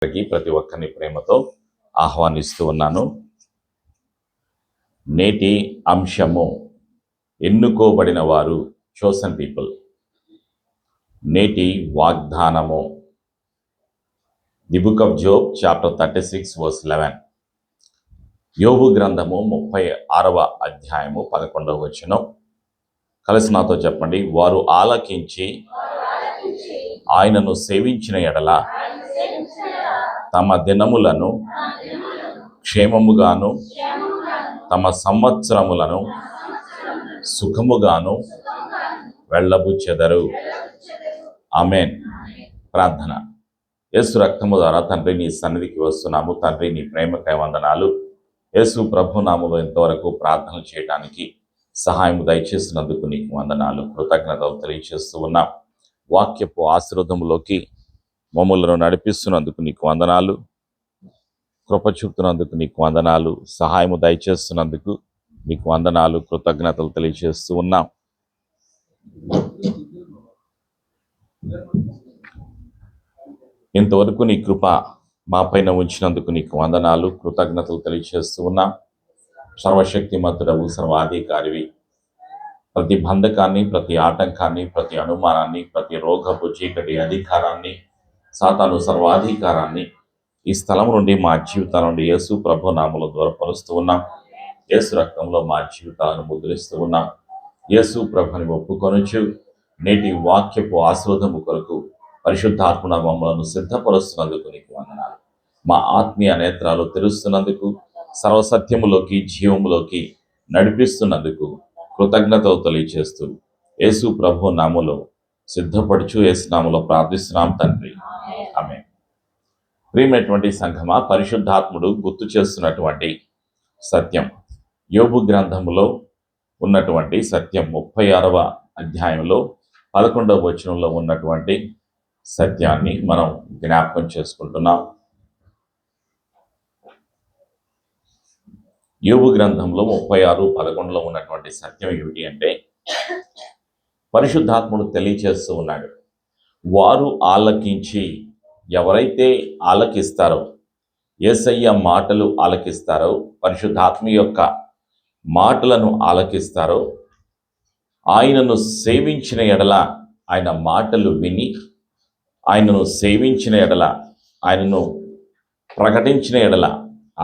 ప్రతి ఒక్కరిని ప్రేమతో ఆహ్వానిస్తూ ఉన్నాను. నేటి అంశము ఎన్నుకోబడిన వారు, చోసన్ పీపుల్. నేటి వాగ్దానము the book of Job chapter 36 verse 11. యోబు గ్రంథము 36వ అధ్యాయము 11వ వచనం. కలిసి నాతో చెప్పండి. వారు ఆలకించి ఆయనను సేవించిన ఎడల తమ దినములను క్షేమముగాను తమ సంవత్సరములను సుఖముగాను వెళ్ళబుచ్చెదరు. ఆమేన్. ప్రార్థన. యేసు రక్తము ద్వారా తండ్రి నీ సన్నిధికి వస్తున్నాము. తండ్రి నీ ప్రేమకై వందనాలు. యేసు ప్రభు నామములో ఇంతవరకు ప్రార్థన చేయడానికి సహాయం దయచేసినందుకు నీకు వందనాలు, కృతజ్ఞతలు తెలియజేస్తూ ఉన్నాం. వాక్యపు ఆశీర్వాదములోకి మమ్మల్ని నడిపిస్తున్నందుకు నీకు వందనాలు, కృప చూపుతున్నందుకు నీకు వందనాలు, సహాయము దయచేస్తున్నందుకు నీకు వందనాలు, కృతజ్ఞతలు తెలియజేస్తూ ఉన్నాం. ఇంతవరకు నీ కృప మా పైన ఉంచినందుకు నీకు వందనాలు, కృతజ్ఞతలు తెలియజేస్తూ ఉన్నాం. సర్వశక్తిమంతుడవు, సర్వాధికారివి. ప్రతి బంధకాన్ని, ప్రతి ఆటంకాన్ని, ప్రతి అనుమానాన్ని, ప్రతి రోగపు చీకటి అధికారాన్ని, సాతాను సర్వాధికారాన్ని ఈ స్థలం నుండి మా జీవితాల నుండి యేసు ప్రభు నామములో దూరపరుస్తూ ఉన్నాం. యేసు రక్తంలో మా జీవితాలను ముద్రిస్తూ ఉన్నాం. యేసు ప్రభుని ఒప్పుకొనుచు నేటి వాక్యపు ఆశీర్వాదము కొరకు పరిశుద్ధాత్మ మమ్మలను సిద్ధపరుస్తున్నందుకు నీకు వందనాలు. మా ఆత్మీయ నేత్రాలు తెరుస్తున్నందుకు, సర్వసత్యములోకి జీవములోకి నడిపిస్తున్నందుకు కృతజ్ఞతలు తెలియజేస్తూ యేసు ప్రభు నామములో సిద్ధపడుచు యేసు నామములో ప్రార్థిస్తున్నాం తండ్రి. ఆమేన్. ప్రియమైనటువంటి సంఘమా, పరిశుద్ధాత్ముడు గుర్తు చేస్తున్నటువంటి సత్యం, యోబు గ్రంథములో ఉన్నటువంటి సత్యం 36వ అధ్యాయంలో 11వ వచనంలో ఉన్నటువంటి సత్యాన్ని మనం జ్ఞాపకం చేసుకుంటున్నాం. యోబు గ్రంథంలో 36:11లో ఉన్నటువంటి సత్యం ఏమిటి అంటే, పరిశుద్ధాత్ముడు తెలియచేస్తూ ఉన్నాడు. వారు ఆలకించి, ఎవరైతే ఆలకిస్తారో, యేసయ్య మాటలు ఆలకిస్తారో, పరిశుద్ధాత్మ యొక్క మాటలను ఆలకిస్తారో, ఆయనను సేవించిన ఎడల, ఆయన మాటలు విని ఆయనను సేవించిన ఎడల, ఆయనను ప్రకటించిన ఎడల,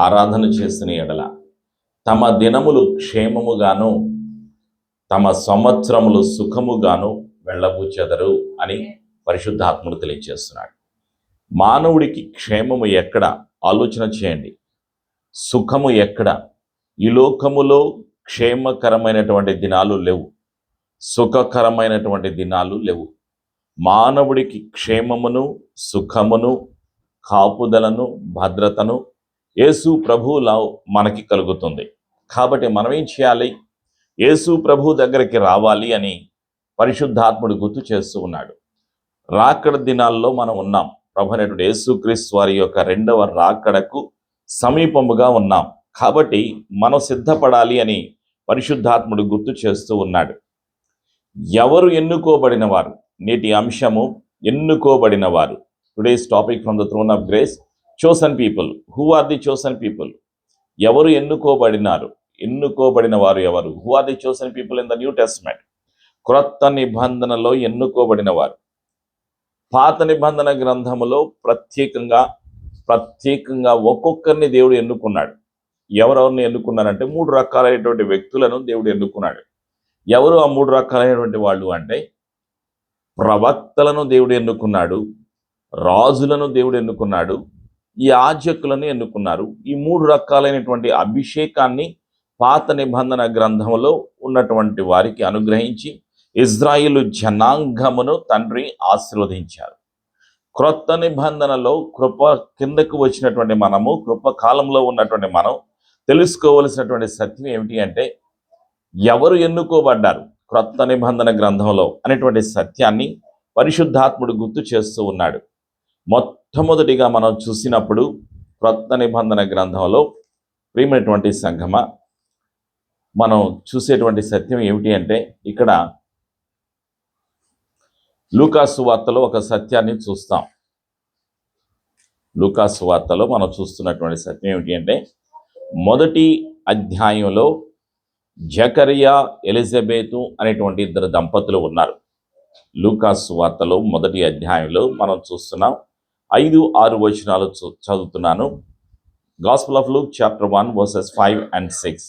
ఆరాధన చేసిన ఎడల తమ దినములు క్షేమముగాను తమ సంవత్సరములు సుఖముగాను వెళ్ళబుచ్చెదరు అని పరిశుద్ధాత్ముడు తెలియజేస్తున్నాడు. మానవుడికి క్షేమము ఎక్కడ? ఆలోచన చేయండి. సుఖము ఎక్కడ? ఈ లోకములో క్షేమకరమైనటువంటి దినాలు లేవు, సుఖకరమైనటువంటి దినాలు లేవు. మానవుడికి క్షేమమును, సుఖమును, కాపుదలను, భద్రతను యేసు ప్రభువులో మనకి కలుగుతుంది. కాబట్టి మనం ఏం చేయాలి? యేసు ప్రభు దగ్గరికి రావాలి అని పరిశుద్ధాత్ముడు గుర్తు చేస్తూ ఉన్నాడు. రాకడ దినాల్లో మనం ఉన్నాం. ప్రభు అయినటువంటి యేసుక్రీస్తు వారి యొక్క 2వ రాకడకు సమీపముగా ఉన్నాం. కాబట్టి మనం సిద్ధపడాలి అని పరిశుద్ధాత్ముడు గుర్తు చేస్తూ ఉన్నాడు. ఎవరు ఎన్నుకోబడిన వారు? నేటి అంశము ఎన్నుకోబడిన వారు. Today's topic from the throne of grace, chosen people. Who are the chosen people? ఎవరు ఎన్నుకోబడినారు? ఎన్నుకోబడిన వారు ఎవరు? Who are the chosen people in the New Testament? క్రొత్త నిబంధనలో ఎన్నుకోబడిన వారు. పాత నిబంధన గ్రంథములో ప్రత్యేకంగా ఒక్కొక్కరిని దేవుడు ఎన్నుకున్నాడు. ఎవరెవరిని ఎన్నుకున్నారంటే 3 రకాలైనటువంటి వ్యక్తులను దేవుడు ఎన్నుకున్నాడు. ఎవరు ఆ 3 రకాలైనటువంటి వాళ్ళు అంటే, ప్రవక్తలను దేవుడు ఎన్నుకున్నాడు, రాజులను దేవుడు ఎన్నుకున్నాడు, యాజకులను ఎన్నుకున్నారు. ఈ 3 రకాలైనటువంటి అభిషేకాన్ని పాత నిబంధన గ్రంథంలో ఉన్నటువంటి వారికి అనుగ్రహించి ఇజ్రాయేలు జనాంగమును తండ్రి ఆశీర్వదించారు. క్రొత్త నిబంధనలో కృప కిందకు వచ్చినటువంటి మనము, కృప కాలంలో ఉన్నటువంటి మనం తెలుసుకోవలసినటువంటి సత్యం ఏమిటి అంటే, ఎవరు ఎన్నుకోబడ్డారు క్రొత్త నిబంధన గ్రంథంలో అనేటువంటి సత్యాన్ని పరిశుద్ధాత్ముడు గుర్తు చేస్తూ ఉన్నాడు. మొట్టమొదటిగా మనం చూసినప్పుడు క్రొత్త నిబంధన గ్రంథంలో ప్రియమైనటువంటి సంఘమ, మనం చూసేటువంటి సత్యం ఏమిటి అంటే, ఇక్కడ లూకా సువార్తలో ఒక సత్యాన్ని చూస్తాం. లూకాసు వార్తలో మనం చూస్తున్నటువంటి సత్యం ఏమిటి అంటే, మొదటి అధ్యాయంలో జకరియా ఎలిజబెతు అనేటువంటి ఇద్దరు దంపతులు ఉన్నారు. లూకాసు వార్తలో మొదటి అధ్యాయంలో మనం చూస్తున్నాం. 5-6 వచనాలు చదువుతున్నాను. Gospel of Luke chapter 1 versus 5 and 6.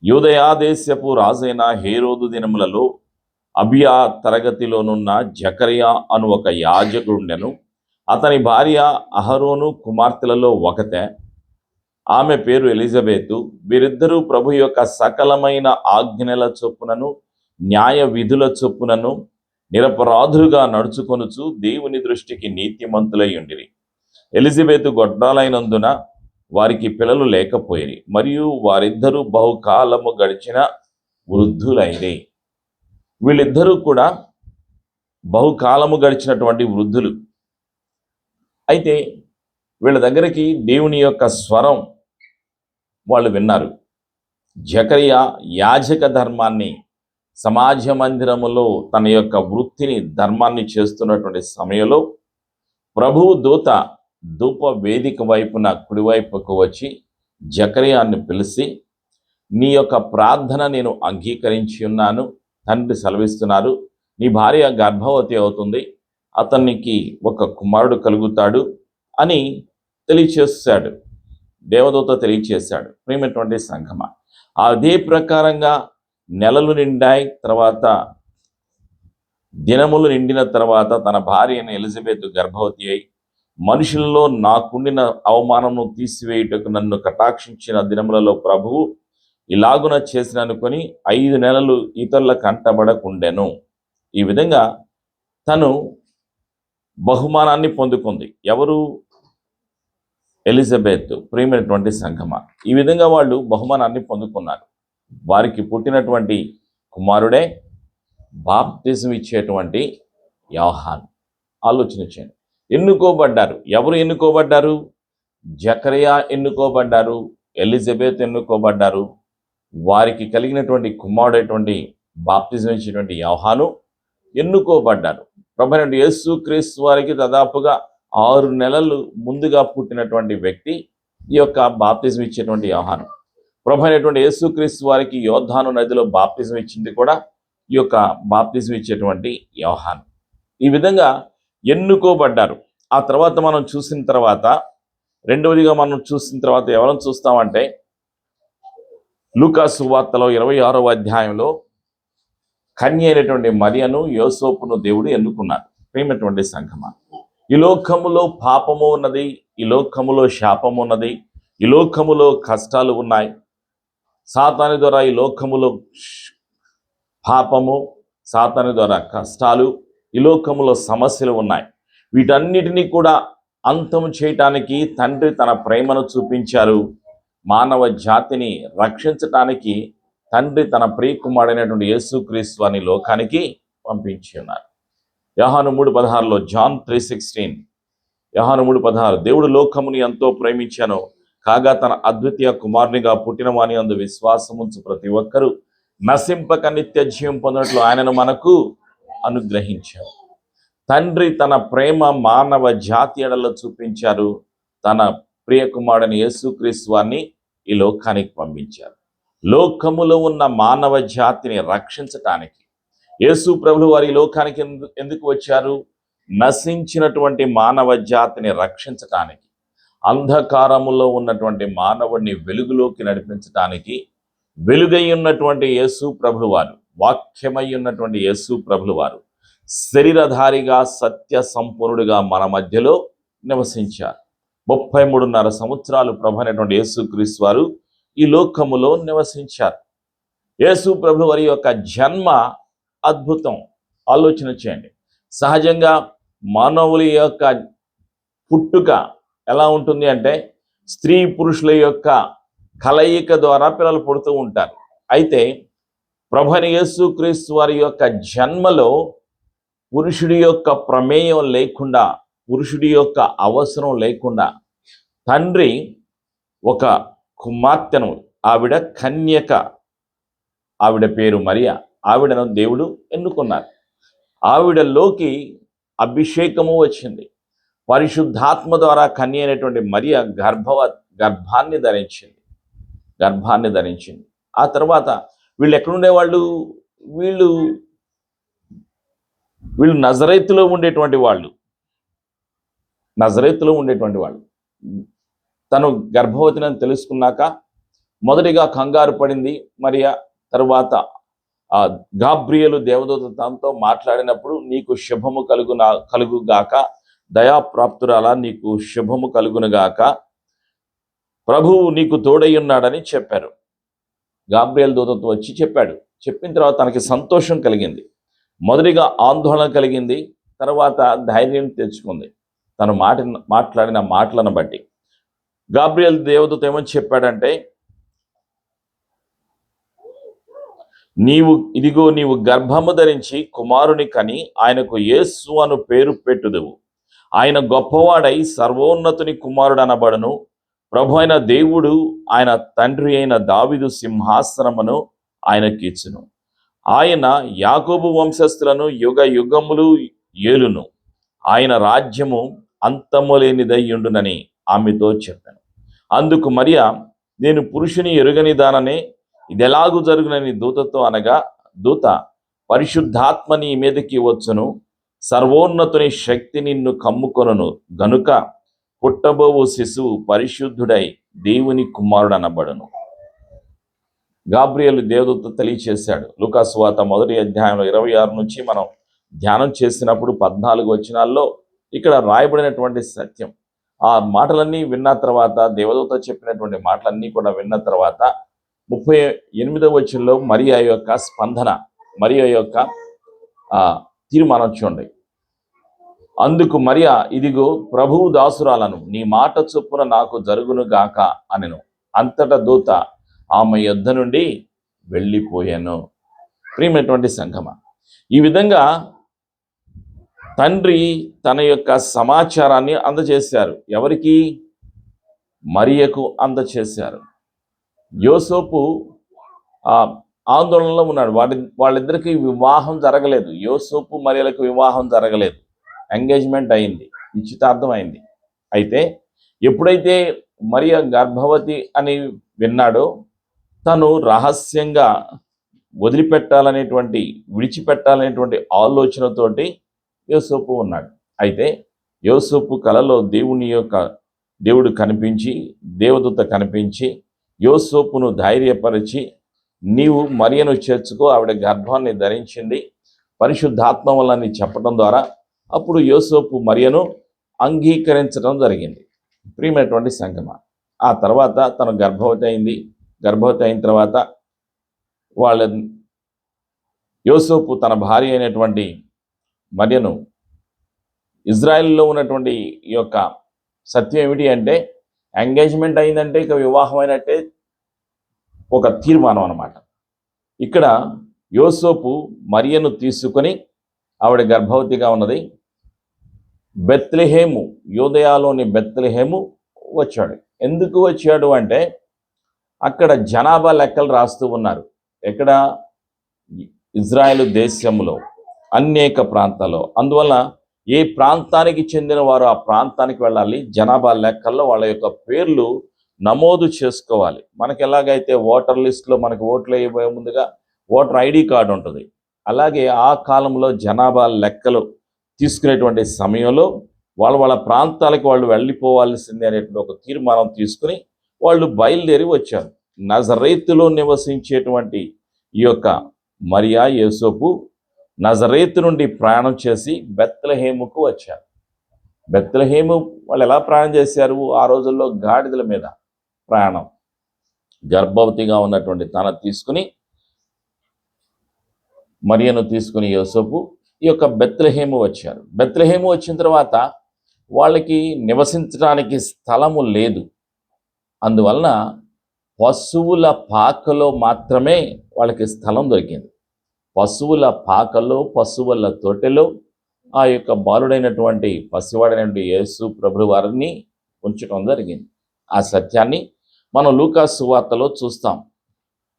యూదయా దేశపు రాజైన హేరోదు దినములలో అబియా తరగతిలోనున్న జకరియా అను ఒక యాజకుడుండెను. అతని భార్య అహరోను కుమార్తెలలో ఒకతే. ఆమె పేరు ఎలిజబెతు. వీరిద్దరూ ప్రభు యొక్క సకలమైన ఆజ్ఞల చొప్పునను న్యాయ విధుల చొప్పునను నిరపరాధులుగా నడుచుకొనుచు దేవుని దృష్టికి నీతిమంతులై ఉండిరి. ఎలిజబెతు గొడ్రాలైనందున వారికి పిల్లలు లేకపోయిరి, మరియు వారిద్దరూ బహుకాలము గడిచిన వృద్ధులైరి. వీళ్ళిద్దరూ కూడా బహుకాలము గడిచినటువంటి వృద్ధులు. అయితే వీళ్ళ దగ్గరికి దేవుని యొక్క స్వరం వాళ్ళు విన్నారు. జకరియా యాజక ధర్మాన్ని, సమాజ మందిరములో తన యొక్క వృత్తిని, ధర్మాన్ని చేస్తున్నటువంటి సమయంలో ప్రభువు దూత ధూప వేదిక వైపున కుడివైపుకు వచ్చి జకరియాను పిలిచి, నీ యొక్క ప్రార్థన నేను అంగీకరించి ఉన్నాను, తండ్రి సెలవిస్తున్నారు, నీ భార్య గర్భవతి అవుతుంది, అతనికి ఒక కుమారుడు కలుగుతాడు అని తెలియచేశాడు. దేవదూత తెలియచేశాడు. ప్రియమైనటువంటి సంఘమా, అదే ప్రకారంగా నెలలు నిండాయి. తర్వాత దినములు నిండిన తర్వాత తన భార్య అయిన ఎలిజబెతు గర్భవతి అయి, మనుషులలో నాకుండిన అవమానము తీసివేయుటకు నన్ను కటాక్షించిన దినములలో ప్రభువు ఇలాగున చేసిన అనుకొని 5 నెలలు ఇతరుల కంటబడకుండెను. ఈ విధంగా తను బహుమానాన్ని పొందుకుంది. ఎవరు? ఎలిజబెత్. ప్రియమైనటువంటి సంఘమా, ఈ విధంగా వాళ్ళు బహుమానాన్ని పొందుకున్నారు. వారికి పుట్టినటువంటి కుమారుడే బాప్తిజం ఇచ్చేటువంటి యోహాను. ఆలోచన చేయండి. ఎన్నుకోబడ్డారు. ఎవరు ఎన్నుకోబడ్డారు? జకరియా ఎన్నుకోబడ్డారు, ఎలిజబెత్ ఎన్నుకోబడ్డారు. వారికి కలిగినటువంటి కుమారుడైనటువంటి బాప్తిజం ఇచ్చేటువంటి యోహాను ఎన్నుకోబడ్డారు. ప్రభువైన యేసుక్రీస్తు వారికి దాదాపుగా 6 నెలలు ముందుగా పుట్టినటువంటి వ్యక్తి ఈ యొక్క బాప్తిజం ఇచ్చేటువంటి యోహాను. ప్రభువైనటువంటి యేసుక్రీస్తు వారికి యోర్దాను నదిలో బాప్తిజం ఇచ్చింది కూడా ఈ యొక్క బాప్తిజం ఇచ్చేటువంటి యోహాను. ఈ విధంగా ఎన్నుకోబడ్డారు. ఆ తర్వాత మనం చూసిన తర్వాత, రెండవదిగా మనం చూసిన తర్వాత ఎవరిని చూస్తామంటే, లూకాసు వార్తలో 26వ అధ్యాయంలో కన్య అయినటువంటి మరియను, యోసేపును దేవుడు ఎన్నుకున్నారు. ప్రియమైనటువంటి సంఘమా, ఈ లోకములో పాపము ఉన్నది, ఈ లోకములో శాపము ఉన్నది, ఈ లోకములో కష్టాలు ఉన్నాయి. సాతాను ద్వారా ఈ లోకములో పాపము, సాతాను ద్వారా కష్టాలు, ఈ లోకములో సమస్యలు ఉన్నాయి. వీటన్నిటినీ కూడా అంతం చేయటానికి తండ్రి తన ప్రేమను చూపించారు. మానవ జాతిని రక్షించటానికి తండ్రి తన ప్రియకుమారుడైనటువంటి యేసుక్రీస్తు వారిని లోకానికి పంపించి ఉన్నారు. యోహాను 3:16లో, జాన్ 3:16, యోహాను 3:16, దేవుడు లోకముని ఎంతో ప్రేమించాను కాగా తన అద్వితీయ కుమారునిగా పుట్టిన వాని యందు విశ్వాసముంచు ప్రతి ఒక్కరూ నశింపక నిత్య జీవం పొందినట్లు ఆయనను మనకు అనుగ్రహించారు. తండ్రి తన ప్రేమ మానవ జాతి ఎడలో చూపించారు. తన ప్రియ కుమారుడైన యేసుక్రీస్తు వారిని ఈ లోకానికి పంపించారు. లోకములో ఉన్న మానవ జాతిని రక్షించటానికి యేసు ప్రభువు వారి లోకానికి ఎందుకు వచ్చారు? నశించినటువంటి మానవ జాతిని రక్షించటానికి, అంధకారములో ఉన్నటువంటి మానవుడిని వెలుగులోకి నడిపించటానికి, వెలుగై ఉన్నటువంటి యేసు ప్రభువు వారు, వాక్యమై ఉన్నటువంటి యేసు ప్రభువు వారు శరీరధారిగా సత్య సంపూర్ణుడిగా మన మధ్యలో నివసించారు. 33.5 సంవత్సరాలు ప్రభు అయినటువంటి యేసుక్రీస్తు వారు ఈ లోకములో నివసించారు. యేసు ప్రభు వారి యొక్క జన్మ అద్భుతం. ఆలోచన చేయండి. సహజంగా మానవుల యొక్క పుట్టుక ఎలా ఉంటుంది అంటే, స్త్రీ పురుషుల యొక్క కలయిక ద్వారా పిల్లలు పుడుతూ ఉంటారు. అయితే ప్రభు అయిన యేసుక్రీస్తు వారి యొక్క జన్మలో పురుషుడి యొక్క ప్రమేయం లేకుండా, పురుషుడి యొక్క అవసరం లేకుండా తండ్రి ఒక కుమార్తెను, ఆవిడ కన్యక, ఆవిడ పేరు మరియ, ఆవిడను దేవుడు ఎన్నుకున్నారు. ఆవిడలోకి అభిషేకము వచ్చింది. పరిశుద్ధాత్మ ద్వారా కన్య అయినటువంటి మరియ గర్భాన్ని ధరించింది. ఆ తర్వాత వీళ్ళు ఎక్కడుండేవాళ్ళు? వీళ్ళు వీళ్ళు నజరేతులో ఉండేటువంటి వాళ్ళు. తను గర్భవతిని తెలుసుకున్నాక మొదటిగా కంగారు పడింది మరియ. తరువాత ఆ గాబ్రియేలు దేవదూత తనతో మాట్లాడినప్పుడు, నీకు శుభము కలుగుగాక, దయాప్రాప్తురాలా, నీకు శుభము కలుగునుగాక, ప్రభువు నీకు తోడై ఉన్నాడని చెప్పారు. గాబ్రియేలు దూతతో వచ్చి చెప్పాడు. చెప్పిన తర్వాత తనకి సంతోషం కలిగింది. మొదటిగా ఆందోళన కలిగింది, తర్వాత ధైర్యం తెచ్చుకుంది. తను మాట్లాడిన మాటలను బట్టి. గాబ్రియేలు దేవదూత ఏమని చెప్పాడంటే, నీవు గర్భము ధరించి కుమారుని కని ఆయనకు యేసు అను పేరు పెట్టుదువు. ఆయన గొప్పవాడై సర్వోన్నతుని కుమారుడు అనబడును. ప్రభు అయిన దేవుడు ఆయన తండ్రి అయిన దావీదు సింహాసనమును ఆయనకిచ్చును. ఆయన యాకోబు వంశస్థులను యుగ యుగములు ఏలును. ఆయన రాజ్యము అంతము లేనిదై ఉండునని ఆమెతో చెప్పాను. అందుకు మరియ, నేను పురుషుని ఎరుగని దాననే, ఇదెలాగు జరుగునని దూతతో అనగా, దూత, పరిశుద్ధాత్మ నీ మీదకి వచ్చును, సర్వోన్నతుని శక్తి నిన్ను కమ్ముకొనును గనుక పుట్టబోవు శిశువు పరిశుద్ధుడై దేవుని కుమారుడు అనబడును. గాబ్రియేలు దేవదూత తెలియచేశాడు. లూకా సువార్త 1వ అధ్యాయంలో 26 నుంచి మనం ధ్యానం చేసినప్పుడు 14 వచనాల్లో ఇక్కడ రాయబడినటువంటి సత్యం. ఆ మాటలన్నీ విన్న తర్వాత, దేవదూత చెప్పినటువంటి మాటలన్నీ కూడా విన్న తర్వాత 38వ వచనంలో మరియా యొక్క స్పందన, మరియా యొక్క తీర్మానం చూడండి. అందుకు మరియా, ఇదిగో ప్రభువు దాసురాలను, నీ మాట చొప్పున నాకు జరుగును గాక అనెను. అంతటా దూత ఆమె యొద్ద నుండి వెళ్ళిపోయాను. ప్రియమైనటువంటి సంఘమా, ఈ విధంగా తండ్రి తన యొక్క సమాచారాన్ని అందజేశారు. ఎవరికి? మరియకు అందజేశారు. యోసేపు ఆందోళనలో ఉన్నాడు. వాళ్ళిద్దరికి వివాహం జరగలేదు. యోసేపు మరియలకు వివాహం జరగలేదు. ఎంగేజ్మెంట్ అయింది, నిశ్చితార్థం అయింది. అయితే ఎప్పుడైతే మరియ గర్భవతి అని విన్నాడో, తను రహస్యంగా విడిచిపెట్టాలనేటువంటి ఆలోచనతోటి యోసేపు ఉన్నాడు. అయితే యోసేపు కలలో దేవుడు కనిపించి, దేవదూత కనిపించి యోసేపును ధైర్యపరిచి, నీవు మరియను చేర్చుకో, ఆవిడ గర్భాన్ని ధరించింది పరిశుద్ధాత్మ వల్ల చెప్పడం ద్వారా అప్పుడు యోసేపు మరియను అంగీకరించడం జరిగింది. ప్రియమైనటువంటి సంగమ, ఆ తర్వాత తను గర్భవతి అయిన తర్వాత యోసేపు తన భార్య అయినటువంటి మరియను, ఇజ్రాయెల్లో ఉన్నటువంటి ఈ యొక్క సత్యం ఏమిటి అంటే, ఎంగేజ్మెంట్ అయిందంటే ఇక వివాహం అయినట్టే ఒక తీర్మానం అన్నమాట. ఇక్కడ యోసేపు మరియను తీసుకొని, ఆవిడ గర్భవతిగా ఉన్నది, బెత్లెహేము, యూదయలోని బెత్లెహేము వచ్చాడు. ఎందుకు వచ్చాడు అంటే, అక్కడ జనాభా లెక్కలు రాస్తూ ఉన్నారు. ఎక్కడ? ఇజ్రాయెల్ దేశంలో అనేక ప్రాంతాల్లో. అందువల్ల ఏ ప్రాంతానికి చెందిన వారు ఆ ప్రాంతానికి వెళ్ళాలి. జనాభా లెక్కల్లో వాళ్ళ యొక్క పేర్లు నమోదు చేసుకోవాలి. మనకి ఎలాగైతే ఓటర్ లిస్టులో మనకు ఓట్లు వేయబోయే ముందుగా ఓటర్ ఐడి కార్డు ఉంటుంది, అలాగే ఆ కాలంలో జనాభా లెక్కలు తీసుకునేటువంటి సమయంలో వాళ్ళ ప్రాంతాలకు వాళ్ళు వెళ్ళిపోవాల్సిందే అనేటువంటి ఒక తీర్మానం తీసుకుని వాళ్ళు బయలుదేరి వచ్చారు. నజరేతులో నివసించేటువంటి ఈ యొక్క మరియా, యోసేపు నజరేతు నుండి ప్రయాణం చేసి బెత్లెహేముకు వచ్చారు. బెత్లెహేము వాళ్ళు ఎలా ప్రయాణం చేశారు? ఆ రోజుల్లో గాడిదల మీద ప్రయాణం. గర్భవతిగా ఉన్నటువంటి తన తీసుకుని, మరియను తీసుకుని యోసేపు ఈ యొక్క బెత్లెహేము వచ్చారు. బెత్లెహేము వచ్చిన తర్వాత వాళ్ళకి నివసించడానికి స్థలము లేదు. అందువలన పశువుల పాకలో మాత్రమే వాళ్ళకి స్థలం దొరికింది. పశువుల పాకలో, పశువుల తోటలో ఆ యొక్క బాలుడైనటువంటి పసివాడైనటువంటి యేసు ప్రభు వారిని ఉంచడం జరిగింది. ఆ సత్యాన్ని మనం లూకా సువార్తలో చూస్తాం.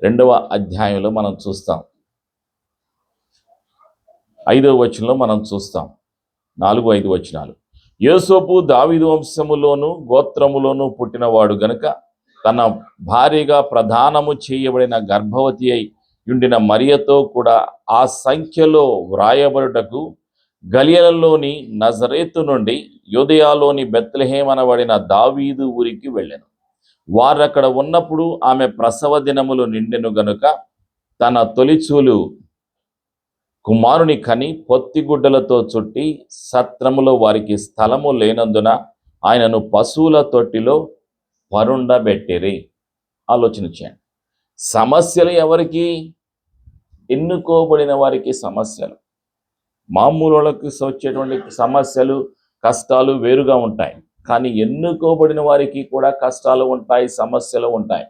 2వ అధ్యాయంలో మనం చూస్తాం. 5వ వచనంలో మనం చూస్తాం. 4, 5 వచనాలు. యోసేపు దావీదు వంశములోను గోత్రములోను పుట్టినవాడు గనుక తన భార్యగా ప్రదానము చేయబడిన గర్భవతి అయి ఉండిన మరియతో కూడా ఆ సంఖ్యలో వ్రాయబడుటకు గలిలయలోని నజరేతు నుండి యూదయలోని బెత్లెహేము అనబడిన దావీదు ఊరికి వెళ్ళెను. వారు అక్కడ ఉన్నప్పుడు ఆమె ప్రసవ దినములు నిండెను గనుక తన తొలిచూలు కుమారుని కని పొత్తిగుడ్డలతో చుట్టి సత్రములో వారికి స్థలము లేనందున ఆయనను పశువుల తొట్టిలో పరుండబెట్టిరి. ఆలోచన చేయండి. సమస్యలు ఎవరికి? ఎన్నుకోబడిన వారికి సమస్యలు. మామూలు వాళ్ళకి వచ్చేటువంటి సమస్యలు, కష్టాలు వేరుగా ఉంటాయి. కానీ ఎన్నుకోబడిన వారికి కూడా కష్టాలు ఉంటాయి, సమస్యలు ఉంటాయి,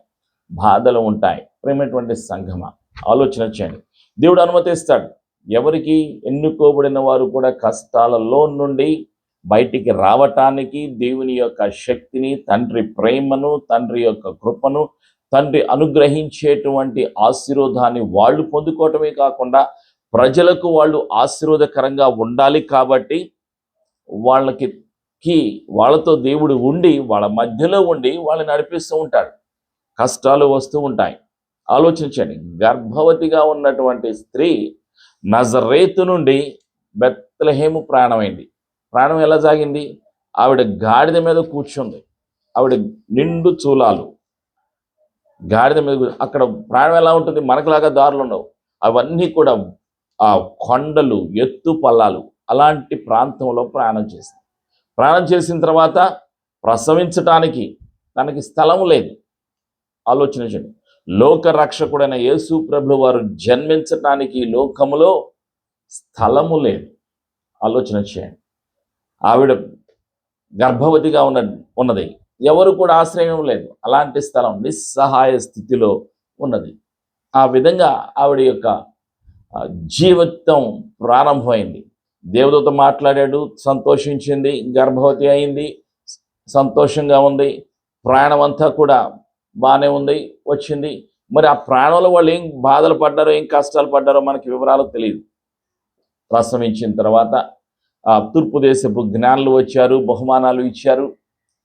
బాధలు ఉంటాయి. ప్రేమైనటువంటి సంఘమ, ఆలోచన చేయండి. దేవుడు అనుమతిస్తాడు. ఎవరికి? ఎన్నుకోబడిన వారు కూడా కష్టాలలో నుండి బయటికి రావటానికి దేవుని యొక్క శక్తిని, తండ్రి ప్రేమను, తండ్రి యొక్క కృపను, తండ్రి అనుగ్రహించేటువంటి ఆశీర్వాదాన్ని వాళ్ళు పొందుకోవటమే కాకుండా ప్రజలకు వాళ్ళు ఆశీర్వాదకరంగా ఉండాలి. కాబట్టి వాళ్ళతో దేవుడు ఉండి, వాళ్ళ మధ్యలో ఉండి వాళ్ళని నడిపిస్తూ ఉంటాడు. కష్టాలు వస్తూ ఉంటాయి. ఆలోచించండి. గర్భవతిగా ఉన్నటువంటి స్త్రీ నజరేతు నుండి బెత్లెహేము ప్రయాణమైంది. ప్రాణం ఎలా సాగింది? ఆవిడ గాడిద మీద కూర్చుంది. ఆవిడ నిండు చూలాలు గాడిద మీద. అక్కడ ప్రాణం ఎలా ఉంటుంది? మనకులాగా దారులు ఉండవు. అవన్నీ కూడా ఆ కొండలు, ఎత్తు పల్లాలు, అలాంటి ప్రాంతంలో ప్రయాణం చేసిన తర్వాత ప్రసవించటానికి తనకి స్థలం లేదు. ఆలోచన చేయండి. లోక రక్షకుడైన యేసు ప్రభువు వారు జన్మించటానికి లోకములో స్థలము లేదు. ఆలోచన చేయండి. ఆవిడ గర్భవతిగా ఉన్నది. ఎవరు కూడా ఆశ్రయం లేదు. అలాంటి స్థలం నిస్సహాయ స్థితిలో ఉన్నది. ఆ విధంగా ఆవిడ యొక్క జీవితం ప్రారంభమైంది. దేవదూత మాట్లాడాడు, సంతోషించింది, గర్భవతి అయింది, సంతోషంగా ఉంది. ప్రయాణం అంతా కూడా బాగానే ఉంది, వచ్చింది. మరి ఆ ప్రాణంలో వాళ్ళు ఏం బాధలు పడ్డారో, ఏం కష్టాలు పడ్డారో మనకి వివరాలు తెలియదు. ప్రసవించిన తర్వాత తూర్పు దేశపు జ్ఞానులు వచ్చారు, బహుమానాలు ఇచ్చారు.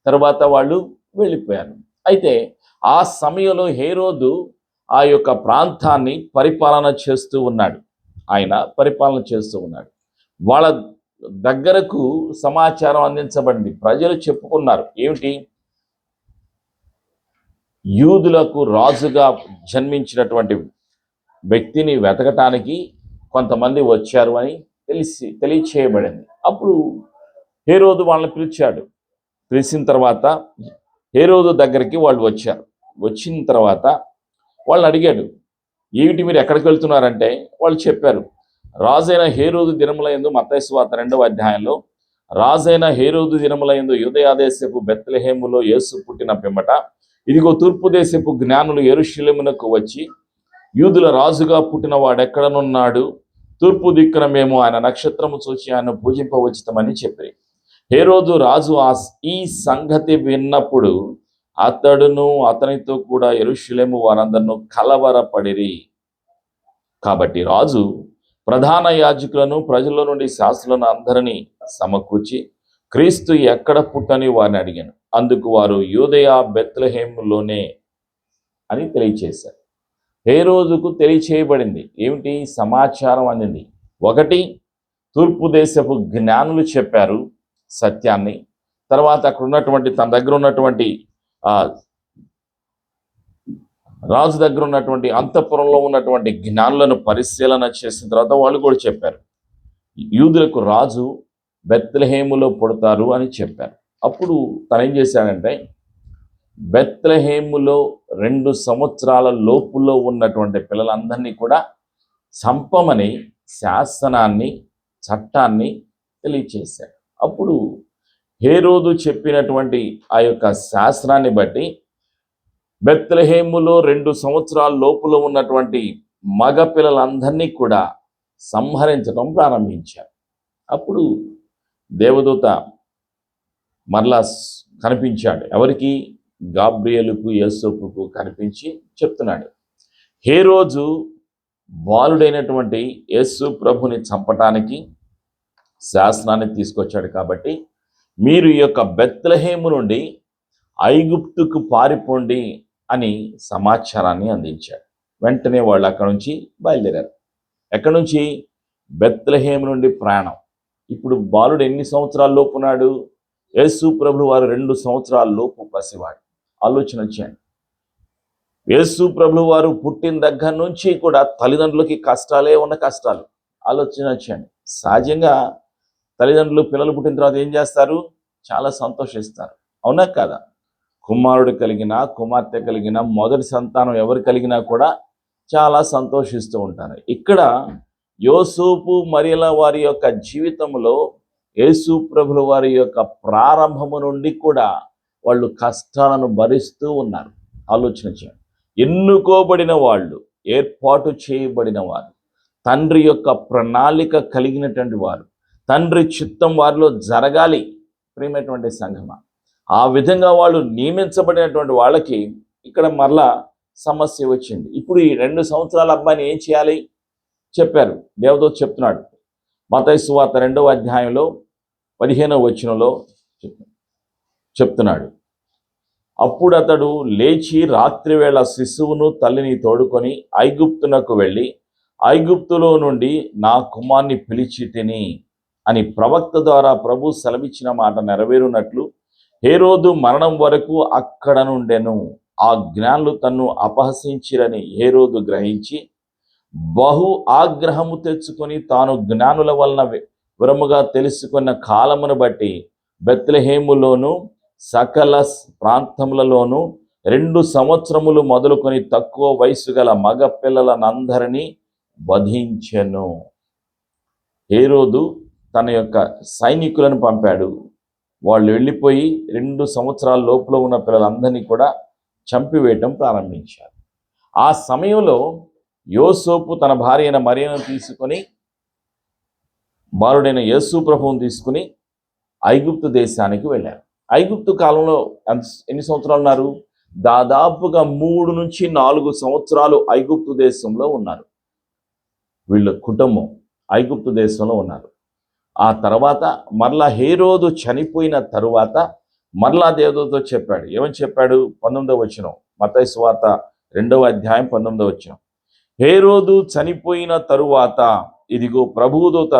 తర్వాత వాళ్ళు వెళ్ళిపోయారు. అయితే ఆ సమయంలో హేరోదు ఆ యొక్క ప్రాంతాన్ని పరిపాలన చేస్తూ ఉన్నాడు. వాళ్ళ దగ్గరకు సమాచారం అందించబడింది. ప్రజలు చెప్పుకున్నారు. ఏమిటి? యూదులకు రాజుగా జన్మించినటువంటి వ్యక్తిని వెతకటానికి కొంతమంది వచ్చారు అని తెలియచేయబడింది. అప్పుడు హేరోదు వాళ్ళని పిలిచాడు. పిలిచిన తర్వాత హేరోదు దగ్గరికి వాళ్ళు వచ్చారు. వచ్చిన తర్వాత వాళ్ళని అడిగాడు, ఏమిటి మీరు ఎక్కడికి వెళ్తున్నారంటే వాళ్ళు చెప్పారు, రాజైన హేరోదు దినములయందు, మత్తయి సువార్త 2వ అధ్యాయంలో, రాజైన హేరోదు దినములయందు యూదయ దేశపు బెత్లెహేములో యేసు పుట్టిన పిమ్మట ఇదిగో తూర్పు దేశపు జ్ఞానులు యెరూషలేమునకు వచ్చి, యూదుల రాజుగా పుట్టిన వాడెక్కడనున్నాడు? తూర్పు దిక్కున మేము ఆయన నక్షత్రము చూచి ఆయన పూజింపవచ్చుతామని చెప్పి. హేరోదు రాజు ఈ సంగతి విన్నప్పుడు అతడును అతనితో కూడా యెరూషలేము వారందరూ కలవరపడిరి. కాబట్టి రాజు ప్రధాన యాజకులను, ప్రజల నుండి శాస్త్రులను అందరినీ సమకూర్చి క్రీస్తు ఎక్కడ పుట్టని వారిని అడిగాను. అందుకు వారు యూదయ బెత్లెహేములోనే అని తెలియచేశారు. హేరోదుకు తెలియచేయబడింది. ఏమిటి? సమాచారం అందింది. ఒకటి, తూర్పు దేశపు జ్ఞానులు చెప్పారు సత్యాన్ని. తర్వాత అక్కడ ఉన్నటువంటి, తన దగ్గర ఉన్నటువంటి రాజు దగ్గర ఉన్నటువంటి అంతఃపురంలో ఉన్నటువంటి జ్ఞానులను పరిశీలన చేసిన తర్వాత వాళ్ళు కూడా చెప్పారు, యూదులకు రాజు బెత్లెహేములో పుడతారు అని చెప్పారు. అప్పుడు తను ఏం చేశాడంటే, బెత్లెహేములో 2 సంవత్సరాల లోపులో ఉన్నటువంటి పిల్లలందరినీ కూడా చంపమని శాసనాన్ని, చట్టాన్ని తెలియచేశాడు. అప్పుడు హేరోదు చెప్పినటువంటి ఆ యొక్క శాస్త్రాన్ని బట్టి బెత్లెహేములో 2 సంవత్సరాల లోపులో ఉన్నటువంటి మగ పిల్లలందరినీ కూడా సంహరించడం ప్రారంభించారు. అప్పుడు దేవదూత మరలా కనిపించాడు. ఎవరికి? గాబ్రియేలుకు, యోసేపుకు కనిపించి చెప్తున్నాడు, హేరోదు బాలుడైనటువంటి యేసు ప్రభుని చంపటానికి శాసనాన్ని తీసుకొచ్చాడు. కాబట్టి మీరు ఈ యొక్క బెత్లెహేము నుండి ఐగుప్తుకు పారిపోండి అని సమాచారాన్ని అందించాడు. వెంటనే వాళ్ళు అక్కడ నుంచి బయలుదేరారు. ఎక్కడి నుంచి? బెత్లెహేము నుండి ప్రయాణం. ఇప్పుడు బాలుడు ఎన్ని సంవత్సరాల లోపు ఉన్నాడు? యేసు ప్రభు వారు 2 సంవత్సరాల లోపు పసివాడు. ఆలోచన వచ్చాడు. యేసు ప్రభు వారు పుట్టిన దగ్గర నుంచి కూడా తల్లిదండ్రులకి కష్టాలే ఉన్న కష్టాలు. ఆలోచన వచ్చాడు. సహజంగా తల్లిదండ్రులు పిల్లలు పుట్టిన తర్వాత ఏం చేస్తారు? చాలా సంతోషిస్తారు. అవునా కదా? కుమారుడు కలిగిన కుమార్తె కలిగిన మొదటి సంతానం ఎవరు కలిగినా కూడా చాలా సంతోషిస్తూ ఉంటారు. ఇక్కడ యోసేపు మరియల వారి యొక్క జీవితంలో యేసు ప్రభుల వారి యొక్క ప్రారంభము నుండి కూడా వాళ్ళు కష్టాలను భరిస్తూ ఉన్నారు. ఆలోచన చేయండి. ఎన్నుకోబడిన వాళ్ళు, ఏర్పాటు చేయబడిన వారు, తండ్రి యొక్క ప్రణాళిక కలిగినటువంటి వారు, తండ్రి చిత్తం వారిలో జరగాలి. ప్రియమైనటువంటి సంఘమా, ఆ విధంగా వాళ్ళు నియమించబడినటువంటి వాళ్ళకి ఇక్కడ మరలా సమస్య వచ్చింది. ఇప్పుడు ఈ 2 సంవత్సరాల అబ్బాయిని ఏం చేయాలి చెప్పారు. దేవదూత చెప్తున్నాడు. మత్తయి సువార్త 2వ అధ్యాయంలో 15వ వచనంలో చెప్తున్నాడు. అప్పుడు అతడు లేచి రాత్రివేళ శిశువును తల్లిని తోడుకొని ఐగుప్తునకు వెళ్ళి ఐగుప్తులో నుండి నా కుమార్ని పిలిచి తిని అని ప్రవక్త ద్వారా ప్రభు సెలవిచ్చిన మాట నెరవేరునట్లు హేరోదు మరణం వరకు అక్కడ నుండెను. ఆ జ్ఞానులు తన్ను అపహసించిరని హేరోదు గ్రహించి బహు ఆగ్రహము తెచ్చుకొని తాను జ్ఞానుల వలన విరముగా తెలుసుకున్న కాలమును బట్టి బెత్లెహేములోను సకల ప్రాంతములలోనూ 2 సంవత్సరములు మొదలుకొని తక్కువ వయసు గల మగ పిల్లలనందరినీ వధించెను. హేరోదు తన యొక్క సైనికులను పంపాడు. వాళ్ళు వెళ్ళిపోయి 2 సంవత్సరాల లోపల ఉన్న పిల్లలందరినీ కూడా చంపివేయటం ప్రారంభించారు. ఆ సమయంలో యోసేపు తన భార్య అయిన మరియను తీసుకొని, బాలుడైన యేసు ప్రభువును తీసుకుని ఐగుప్తు దేశానికి వెళ్ళారు. ఐగుప్తు కాలంలో ఎన్ని సంవత్సరాలు ఉన్నారు? దాదాపుగా 3 నుంచి 4 సంవత్సరాలు ఐగుప్తు దేశంలో ఉన్నారు. వీళ్ళ కుటుంబం ఐగుప్తు దేశంలో ఉన్నారు. ఆ తర్వాత మరలా హేరోదు చనిపోయిన తరువాత మరలా దేవదూతతో చెప్పాడు. ఏమని చెప్పాడు? 19వ వచనం, మత్తయి సువార్త 2వ అధ్యాయం 19వ వచనం. హేరోదు చనిపోయిన తరువాత ఇదిగో ప్రభుదూత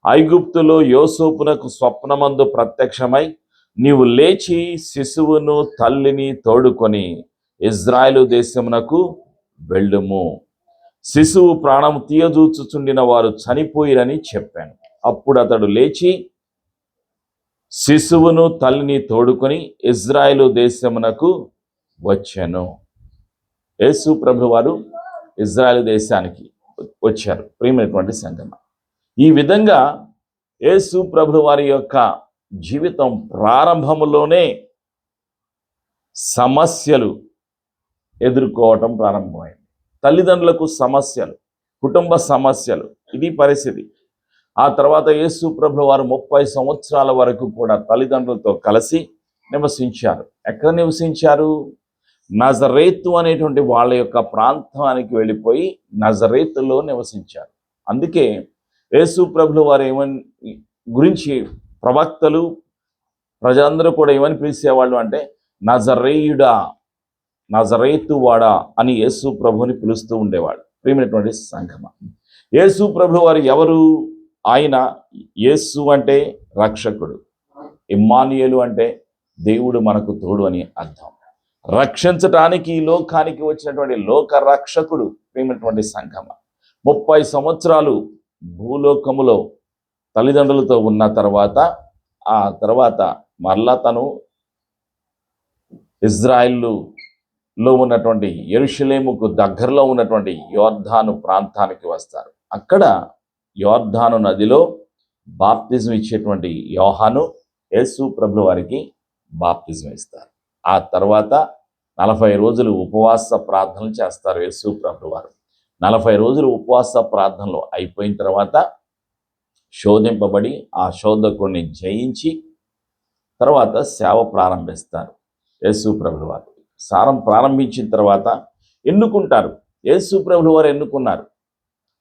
ఐగుప్తులో యోసేపునకు స్వప్నమందు ప్రత్యక్షమై నీవు లేచి శిశువును తల్లిని తోడుకొని ఇజ్రాయేలు దేశమునకు వెళ్ళుము, శిశువు ప్రాణం తీయజూచుచుండిన వారు చనిపోయిరని చెప్పాను. అప్పుడు అతడు లేచి శిశువును తల్లిని తోడుకొని ఇజ్రాయేలు దేశమునకు వచ్చాను. యేసు ప్రభు వారు ఇజ్రాయేలు దేశానికి వచ్చారు. ప్రియమైనటువంటి సంఘం, ఈ విధంగా యేసు ప్రభు వారి యొక్క జీవితం ప్రారంభములోనే సమస్యలు ఎదుర్కోవటం ప్రారంభమైంది. తల్లిదండ్రులకు సమస్యలు, కుటుంబ సమస్యలు, ఇది పరిస్థితి. ఆ తర్వాత యేసు ప్రభు వారు 30 సంవత్సరాల వరకు కూడా తల్లిదండ్రులతో కలిసి నివసించారు. ఎక్కడ నివసించారు? నజరేతు అనేటువంటి వాళ్ళ యొక్క ప్రాంతానికి వెళ్ళిపోయి నజరేతులో నివసించారు. అందుకే యేసు ప్రభు వారు ఏమని గురించి ప్రవక్తలు ప్రజలందరూ కూడా ఏమని పిలిచేవాళ్ళు అంటే నజరేయుడా, నజరేతువాడా అని యేసు ప్రభుని పిలుస్తూ ఉండేవాడు. ప్రియమైనటువంటి సంఘమా, యేసు ప్రభు వారు ఎవరు? ఆయన యేసు అంటే రక్షకుడు, ఇమ్మానుయేలు అంటే దేవుడు మనకు తోడు అని అర్థం. రక్షించటానికి ఈ లోకానికి వచ్చినటువంటి లోక రక్షకుడు. ప్రియమైనటువంటి సంఘమా, 30 సంవత్సరాలు భూలోకములో తల్లిదండ్రులతో ఉన్న తర్వాత ఆ తర్వాత మరలా తను ఇజ్రాయిల్లో ఉన్నటువంటి యెరూషలేముకు దగ్గరలో ఉన్నటువంటి యోర్దాను ప్రాంతానికి వస్తారు. అక్కడ యోర్దాను నదిలో బాప్తిజం ఇచ్చేటువంటి యోహాను యేసు ప్రభు వారికి బాప్తిజం ఇస్తారు. ఆ తర్వాత 40 రోజులు ఉపవాస ప్రార్థనలు చేస్తారు యేసు ప్రభు వారు. 40 రోజులు ఉపవాస ప్రార్థనలు అయిపోయిన తర్వాత శోధింపబడి ఆ శోధకుడిని జయించి తర్వాత సేవ ప్రారంభిస్తారు యేసు ప్రభుల వారు. సారం ప్రారంభించిన తర్వాత ఎన్నుకుంటారు. యేసు ప్రభుల వారు ఎన్నుకున్నారు.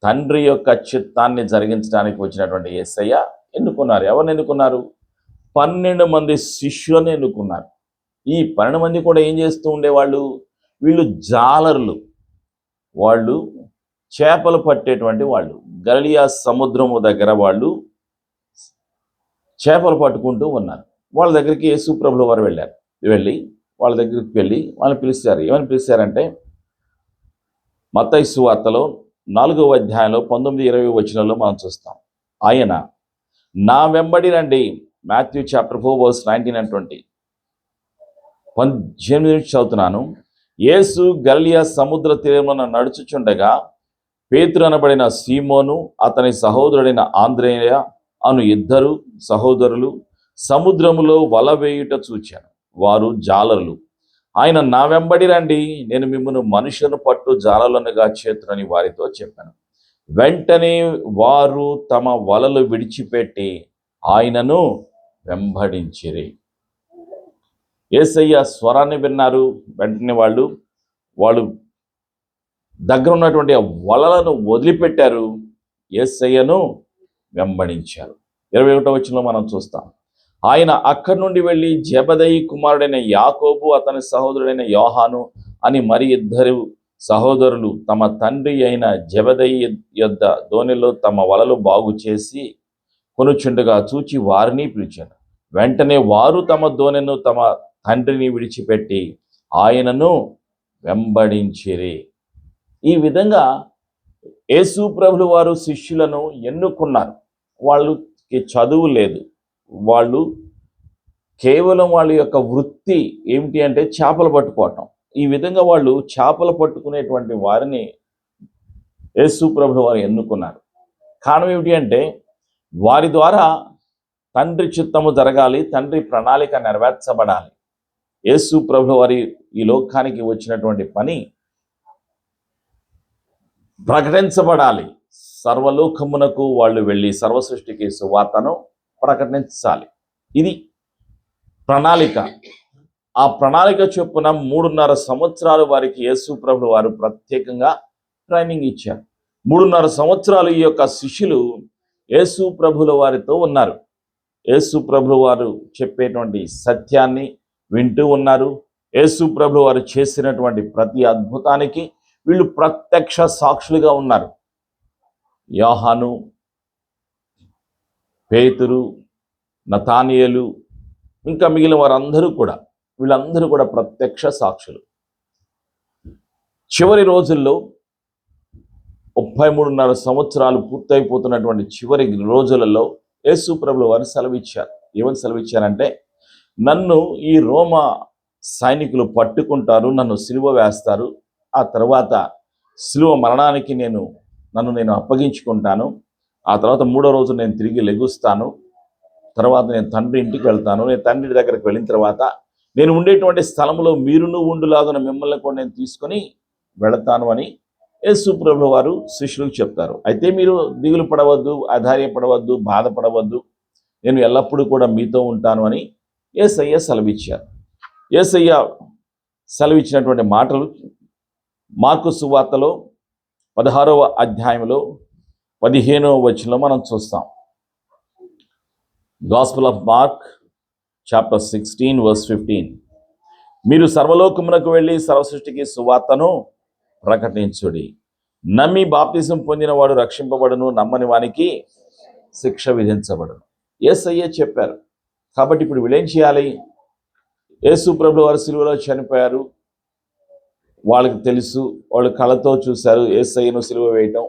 తండ్రి యొక్క చిత్తాన్ని జరిగించడానికి వచ్చినటువంటి యేసయ్య ఎన్నుకున్నారు. ఎవరిని ఎన్నుకున్నారు? 12 మంది శిష్యులను ఎన్నుకున్నారు. ఈ 12 మంది కూడా ఏం చేస్తూ ఉండేవాళ్ళు? వీళ్ళు జాలరులు, వాళ్ళు చేపలు పట్టేటువంటి వాళ్ళు. గలిలయ సముద్రము దగ్గర వాళ్ళు చేపలు పట్టుకుంటూ ఉన్నారు. వాళ్ళ దగ్గరికి యేసు ప్రభుల వారు వెళ్ళి వాళ్ళ దగ్గరికి వెళ్ళి వాళ్ళని పిలిచారు. ఏమని పిలిచారంటే, మత్తయి సువార్తలో 4వ అధ్యాయంలో 19-20 వచనాల్లో మనం చూస్తాం. ఆయన నా వెంబడి రండి, మాథ్యూ చాప్టర్ 4 వర్స్ 19 and 20. 18 నుంచి చదువుతున్నాను. యేసు గలిలయ సముద్ర తీరమున నడుచుచుండగా పేతురు అనబడిన సీమోను, అతని సహోదరుడైన ఆంద్రేయ అను 2 సహోదరులు సముద్రములో వల వేయుట చూచాను. వారు జాలరులు. ఆయన నా వెంబడి రండి, నేను మిమ్మల్ని మనుషులను పట్టు జాలరులనుగా చేతునని వారితో చెప్పాను. వెంటనే వారు తమ వలలు విడిచిపెట్టి ఆయనను వెంబడించిరి. యేసయ్య స్వరాన్ని విన్నారు. వెంటనే వాళ్ళు దగ్గర ఉన్నటువంటి వలలను వదిలిపెట్టారు, యేసయ్యను వెంబడించారు. 21వ వచనంలో మనం చూస్తాం. ఆయన అక్కడి నుండి వెళ్ళి జెబెదయి కుమారుడైన యాకోబు, అతని సహోదరుడైన యోహాను అని మరి 2 సహోదరులు తమ తండ్రి అయిన జెబెదయి యొద్ద దోణిలో తమ వలలు బాగు చేసి కొనుచుండగా చూచి వారిని పిలిచారు. వెంటనే వారు తమ దోణెను తమ తండ్రిని విడిచిపెట్టి ఆయనను వెంబడించిరి. ఈ విధంగా యేసు ప్రభుల వారు శిష్యులను ఎన్నుకున్నారు. వాళ్ళకి చదువు లేదు, వాళ్ళు కేవలం వాళ్ళ యొక్క వృత్తి ఏమిటి అంటే చేపలు పట్టుకోవటం. ఈ విధంగా వాళ్ళు చేపలు పట్టుకునేటువంటి వారిని యేసు ప్రభుల వారు ఎన్నుకున్నారు. కారణం ఏమిటి అంటే వారి ద్వారా తండ్రి చిత్తము జరగాలి, తండ్రి ప్రణాళిక నెరవేర్చబడాలి. యేసు ప్రభుల వారి ఈ లోకానికి వచ్చినటువంటి పని ప్రకటించబడాలి. సర్వలోకమునకు వాళ్ళు వెళ్ళి సర్వ సృష్టికి సువార్తను ప్రకటించాలి. ఇది ప్రణాళిక. ఆ ప్రణాళిక చొప్పున 3.5 సంవత్సరాలు వారికి యేసు ప్రభుల వారు ప్రత్యేకంగా ట్రైనింగ్ ఇచ్చారు. 3.5 సంవత్సరాలు ఈ యొక్క శిష్యులు యేసు ప్రభుల వారితో ఉన్నారు. యేసు ప్రభుల వారు చెప్పేటువంటి సత్యాన్ని వింటూ ఉన్నారు. యేసు ప్రభుల వారు చేసినటువంటి ప్రతి అద్భుతానికి వీళ్ళు ప్రత్యక్ష సాక్షులుగా ఉన్నారు. యోహాను, పేతురు, నతానియేలు ఇంకా మిగిలిన వారందరూ కూడా, వీళ్ళందరూ కూడా ప్రత్యక్ష సాక్షులు. చివరి రోజుల్లో 33.5 సంవత్సరాలు పూర్తయిపోతున్నటువంటి చివరి రోజులలో యేసు ప్రభుల వారు సెలవిచ్చారు. ఏమని సెలవిచ్చారంటే, నన్ను ఈ రోమా సైనికులు పట్టుకుంటారు, నన్ను సిలువ వేస్తారు, ఆ తర్వాత సిలువ మరణానికి నన్ను నేను అప్పగించుకుంటాను, ఆ తర్వాత 3వ రోజు నేను తిరిగి లెగుస్తాను, తర్వాత నేను తండ్రి ఇంటికి వెళ్తాను, నేను తండ్రి దగ్గరికి వెళ్ళిన తర్వాత నేను ఉండేటువంటి స్థలంలో మీరును ఉండులాగున మిమ్మల్ని కూడా నేను తీసుకొని వెళతాను అని యేసు ప్రభుల వారు శిష్యులకు చెప్తారు. అయితే మీరు దిగులు పడవద్దు, అధైర్యపడవద్దు, బాధపడవద్దు, నేను ఎల్లప్పుడూ కూడా మీతో ఉంటాను అని యేసయ్య సెలవిచ్చారు. యేసయ్య సెలవిచ్చినటువంటి మాటలు మార్కు సువార్తలో 16వ అధ్యాయంలో 15వ వచనంలో మనం చూస్తాం. Gospel of Mark chapter 16 verse 15. మీరు సర్వలోకమునకు వెళ్ళి సర్వసృష్టికి సువార్తను ప్రకటించుడి. నమ్మి బాప్తిసం పొందిన వాడు రక్షింపబడును, నమ్మని వానికి శిక్ష విధించబడును. యేసయ్య చెప్పారు. కాబట్టి ఇప్పుడు వీళ్ళేం చేయాలి? యేసు ప్రభుల వారు సిలువలో చనిపోయారు, వాళ్ళకి తెలుసు, వాళ్ళు కళ్ళతో చూశారు యేసయ్యను సిలువ వేయటం.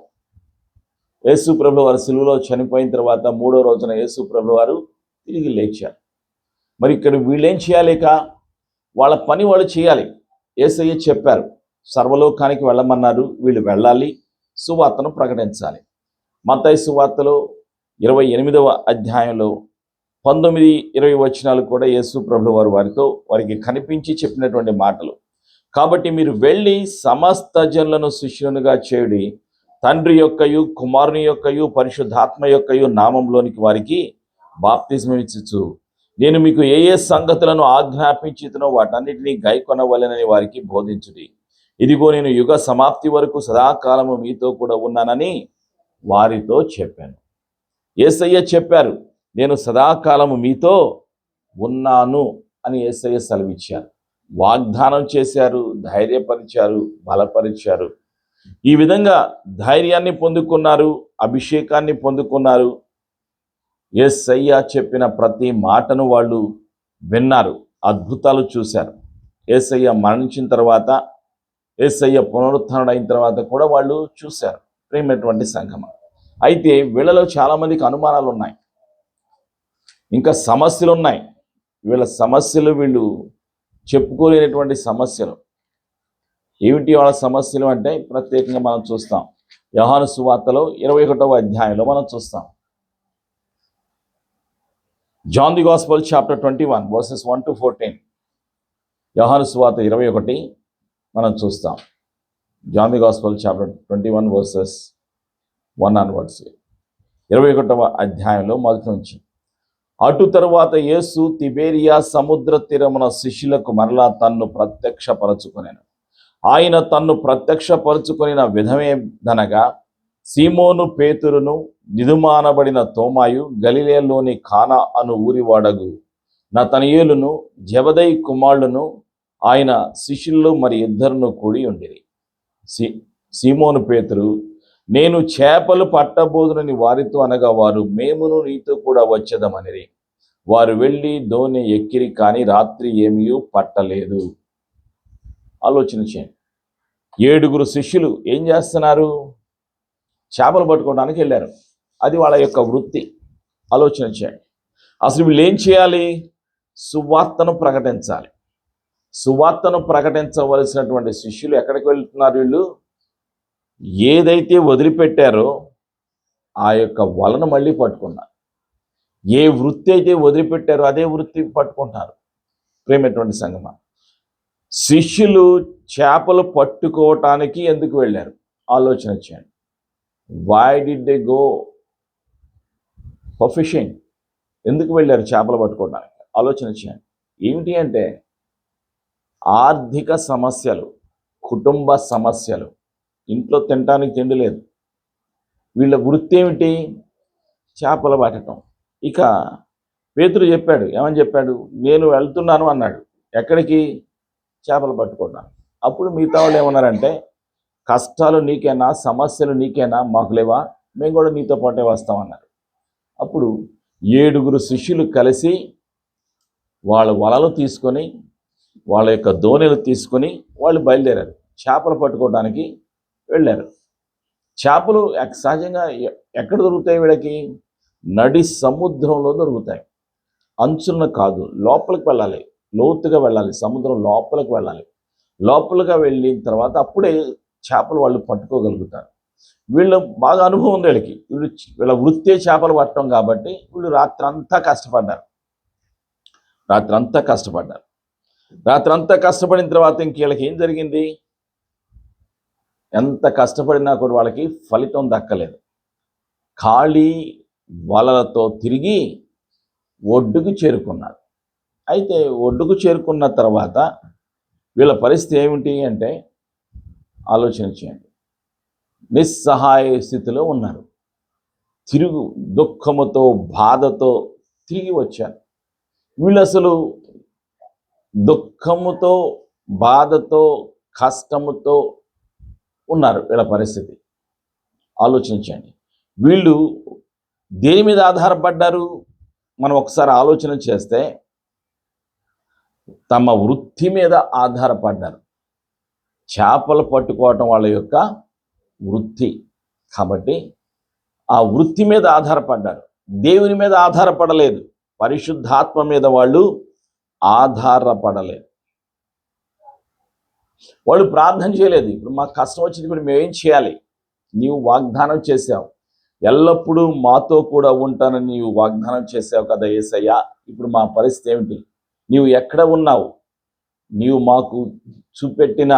యేసు ప్రభుల వారు సిలువలో చనిపోయిన తర్వాత 3వ రోజున యేసు ప్రభుల వారు తిరిగి లేచారు. మరి ఇక్కడ వీళ్ళేం చేయాలిక? వాళ్ళ పని వాళ్ళు చేయాలి. యేసయ్య చెప్పారు, సర్వలోకానికి వెళ్ళమన్నారు, వీళ్ళు వెళ్ళాలి, సువార్తను ప్రకటించాలి. మత్తయి సువార్తలో 28వ అధ్యాయంలో 19-20 వచనాలు కూడా యేసు ప్రభుల వారు వారికి కనిపించి చెప్పినటువంటి మాటలు. కాబట్టి మీరు వెళ్ళి సమస్త జనులను శిష్యులుగా చేయుడి, తండ్రి యొక్కయు కుమారుని యొక్కయు పరిశుద్ధాత్మ యొక్కయు నామంలోనికి వారికి బాప్తిస్మం ఇచ్చుచు నేను మీకు ఏ ఏ సంగతులను ఆజ్ఞాపించితునో వాటన్నిటినీ గైకొనవలెనని వారికి బోధించుడి. ఇదిగో నేను యుగ సమాప్తి వరకు సదాకాలము మీతో కూడా ఉన్నానని వారితో చెప్పాను. యేసయ్య చెప్పారు, నేను సదాకాలము మీతో ఉన్నాను అని యేసయ్య సెలవిచ్చారు. వాగ్దానం చేశారు, ధైర్యపరిచారు, బలపరిచారు. ఈ విధంగా ధైర్యాన్ని పొందుకున్నారు, అభిషేకాన్ని పొందుకున్నారు. యేసయ్య చెప్పిన ప్రతి మాటను వాళ్ళు విన్నారు, అద్భుతాలు చూశారు. యేసయ్య మరణించిన తర్వాత, యేసయ్య పునరుత్థానుడు అయిన తర్వాత కూడా వాళ్ళు చూశారు. ప్రియమైనటువంటి సంగమం, అయితే వీళ్ళలో చాలామందికి అనుమానాలు ఉన్నాయి, ఇంకా సమస్యలు ఉన్నాయి. వీళ్ళ సమస్యలు వీళ్ళు చెప్పుకోలేనటువంటి సమస్యలు. ఏమిటి వాళ్ళ సమస్యలు అంటే ప్రత్యేకంగా మనం చూస్తాం. యోహాను సువార్తలో 21వ అధ్యాయంలో మనం చూస్తాం. John the Gospel chapter 21 verses 1 to 14. యోహాను సువార్త 21 మనం చూస్తాం. John the Gospel chapter 21 verses 1 onwards. 21వ అధ్యాయంలో మొదటి నుంచి. అటు తరువాత యేసు తిబేరియా సముద్ర తీరమున శిష్యులకు మరలా తన్ను ప్రత్యక్షపరచుకొనెను. ఆయన తన్ను ప్రత్యక్షపరచుకొనిన విధమేదనగా, సీమోను పేతురును, నిదుమానబడిన తోమాయు, గలిలయలోని కానా అను ఊరివాడగు నతనయేలును, జెబెదయి కుమారులను ఆయన శిష్యుల్లో మరి ఇద్దరును కూడి ఉండిరి. సీమోను పేతురు, నేను చేపలు పట్టబోదునని వారితో అనగా, వారు మేమును నీతో కూడా వచ్చేదమనిరి. వారు వెళ్ళి దోణి ఎక్కిరి, కానీ రాత్రి ఏమీ పట్టలేదు. ఆలోచన చేయండి. 7 శిష్యులు ఏం చేస్తున్నారు? చేపలు పట్టుకోవడానికి వెళ్ళారు. అది వాళ్ళ యొక్క వృత్తి. ఆలోచన చేయండి. అసలు వీళ్ళు ఏం చేయాలి? సువార్తను ప్రకటించాలి. సువార్తను ప్రకటించవలసినటువంటి శిష్యులు ఎక్కడికి వెళ్తున్నారు? వీళ్ళు ఏదైతే వదిలిపెట్టారో ఆ యొక్క వలను మళ్ళీ పట్టుకున్నారు. ఏ వృత్తి అయితే వదిలిపెట్టారో అదే వృత్తి పట్టుకుంటున్నారు. ప్రేమటువంటి సంగమా, శిష్యులు చేపలు పట్టుకోవటానికి ఎందుకు వెళ్ళారు? ఆలోచన చేయండి. Why did they go for fishing? ఎందుకు వెళ్ళారు చేపలు పట్టుకోవడానికి? ఆలోచన చేయండి. ఏమిటి అంటే ఆర్థిక సమస్యలు, కుటుంబ సమస్యలు, ఇంట్లో తినడానికి తిండి లేదు. వీళ్ళ వృత్తి ఏమిటి? చేపలు పట్టడం. ఇక పేతురు చెప్పాడు, ఏమని చెప్పాడు? నేను వెళ్తున్నాను అన్నాడు. ఎక్కడికి? చేపలు పట్టుకున్నాను. అప్పుడు మిగతా వాళ్ళు ఏమన్నారంటే, కష్టాలు నీకేనా, సమస్యలు నీకేనా, మాకు లేవా? మేము కూడా నీతో పాటే వస్తామన్నారు. అప్పుడు 7 శిష్యులు కలిసి వాళ్ళ వలలు తీసుకొని, వాళ్ళ యొక్క దోణెలు తీసుకొని వాళ్ళు బయలుదేరారు. చేపలు పట్టుకోవడానికి వెళ్ళారు. చేపలు సహజంగా ఎక్కడ దొరుకుతాయి? వీళ్ళకి నడి సముద్రంలో దొరుకుతాయి. అంచున కాదు, లోపలికి వెళ్ళాలి, లోతుగా వెళ్ళాలి, సముద్రం లోపలికి వెళ్ళాలి. లోపలిగా వెళ్ళిన తర్వాత అప్పుడే చేపలు వాళ్ళు పట్టుకోగలుగుతారు. వీళ్ళు బాగా అనుభవం ఉంది వీళ్ళకి. వీళ్ళ వృత్తే చేపలు పట్టడం కాబట్టి వీళ్ళు రాత్రంతా కష్టపడ్డారు. రాత్రంతా కష్టపడిన తర్వాత ఇంక వీళ్ళకి ఏం జరిగింది? ఎంత కష్టపడినా కూడా వాళ్ళకి ఫలితం దక్కలేదు. ఖాళీ వలలతో తిరిగి ఒడ్డుకు చేరుకున్నారు. అయితే ఒడ్డుకు చేరుకున్న తర్వాత వీళ్ళ పరిస్థితి ఏమిటి అంటే ఆలోచన చేయండి. నిస్సహాయ స్థితిలో ఉన్నారు. దుఃఖముతో, బాధతో తిరిగి వచ్చారు. వీళ్ళు అసలు దుఃఖముతో, బాధతో, కష్టముతో ఉన్నారు. వీళ్ళ పరిస్థితి ఆలోచించండి. వీళ్ళు దేని మీద ఆధారపడ్డారు? మనం ఒకసారి ఆలోచన చేస్తే తమ వృత్తి మీద ఆధారపడ్డారు. చేపలు పట్టుకోవటం వాళ్ళ యొక్క వృత్తి కాబట్టి ఆ వృత్తి మీద ఆధారపడ్డారు. దేవుని మీద ఆధారపడలేదు. పరిశుద్ధాత్మ మీద వాళ్ళు ఆధారపడలేదు. వాళ్ళు ప్రార్థన చేయలేదు. ఇప్పుడు మాకు కష్టం వచ్చింది, ఇప్పుడు మేమేం చేయాలి? నీవు వాగ్దానం చేశావు, ఎల్లప్పుడూ మాతో కూడా ఉంటానని నీవు వాగ్దానం చేశావు కదా యేసయ్య. ఇప్పుడు మా పరిస్థితి ఏమిటి? నీవు ఎక్కడ ఉన్నావు? నీవు మాకు చూపెట్టిన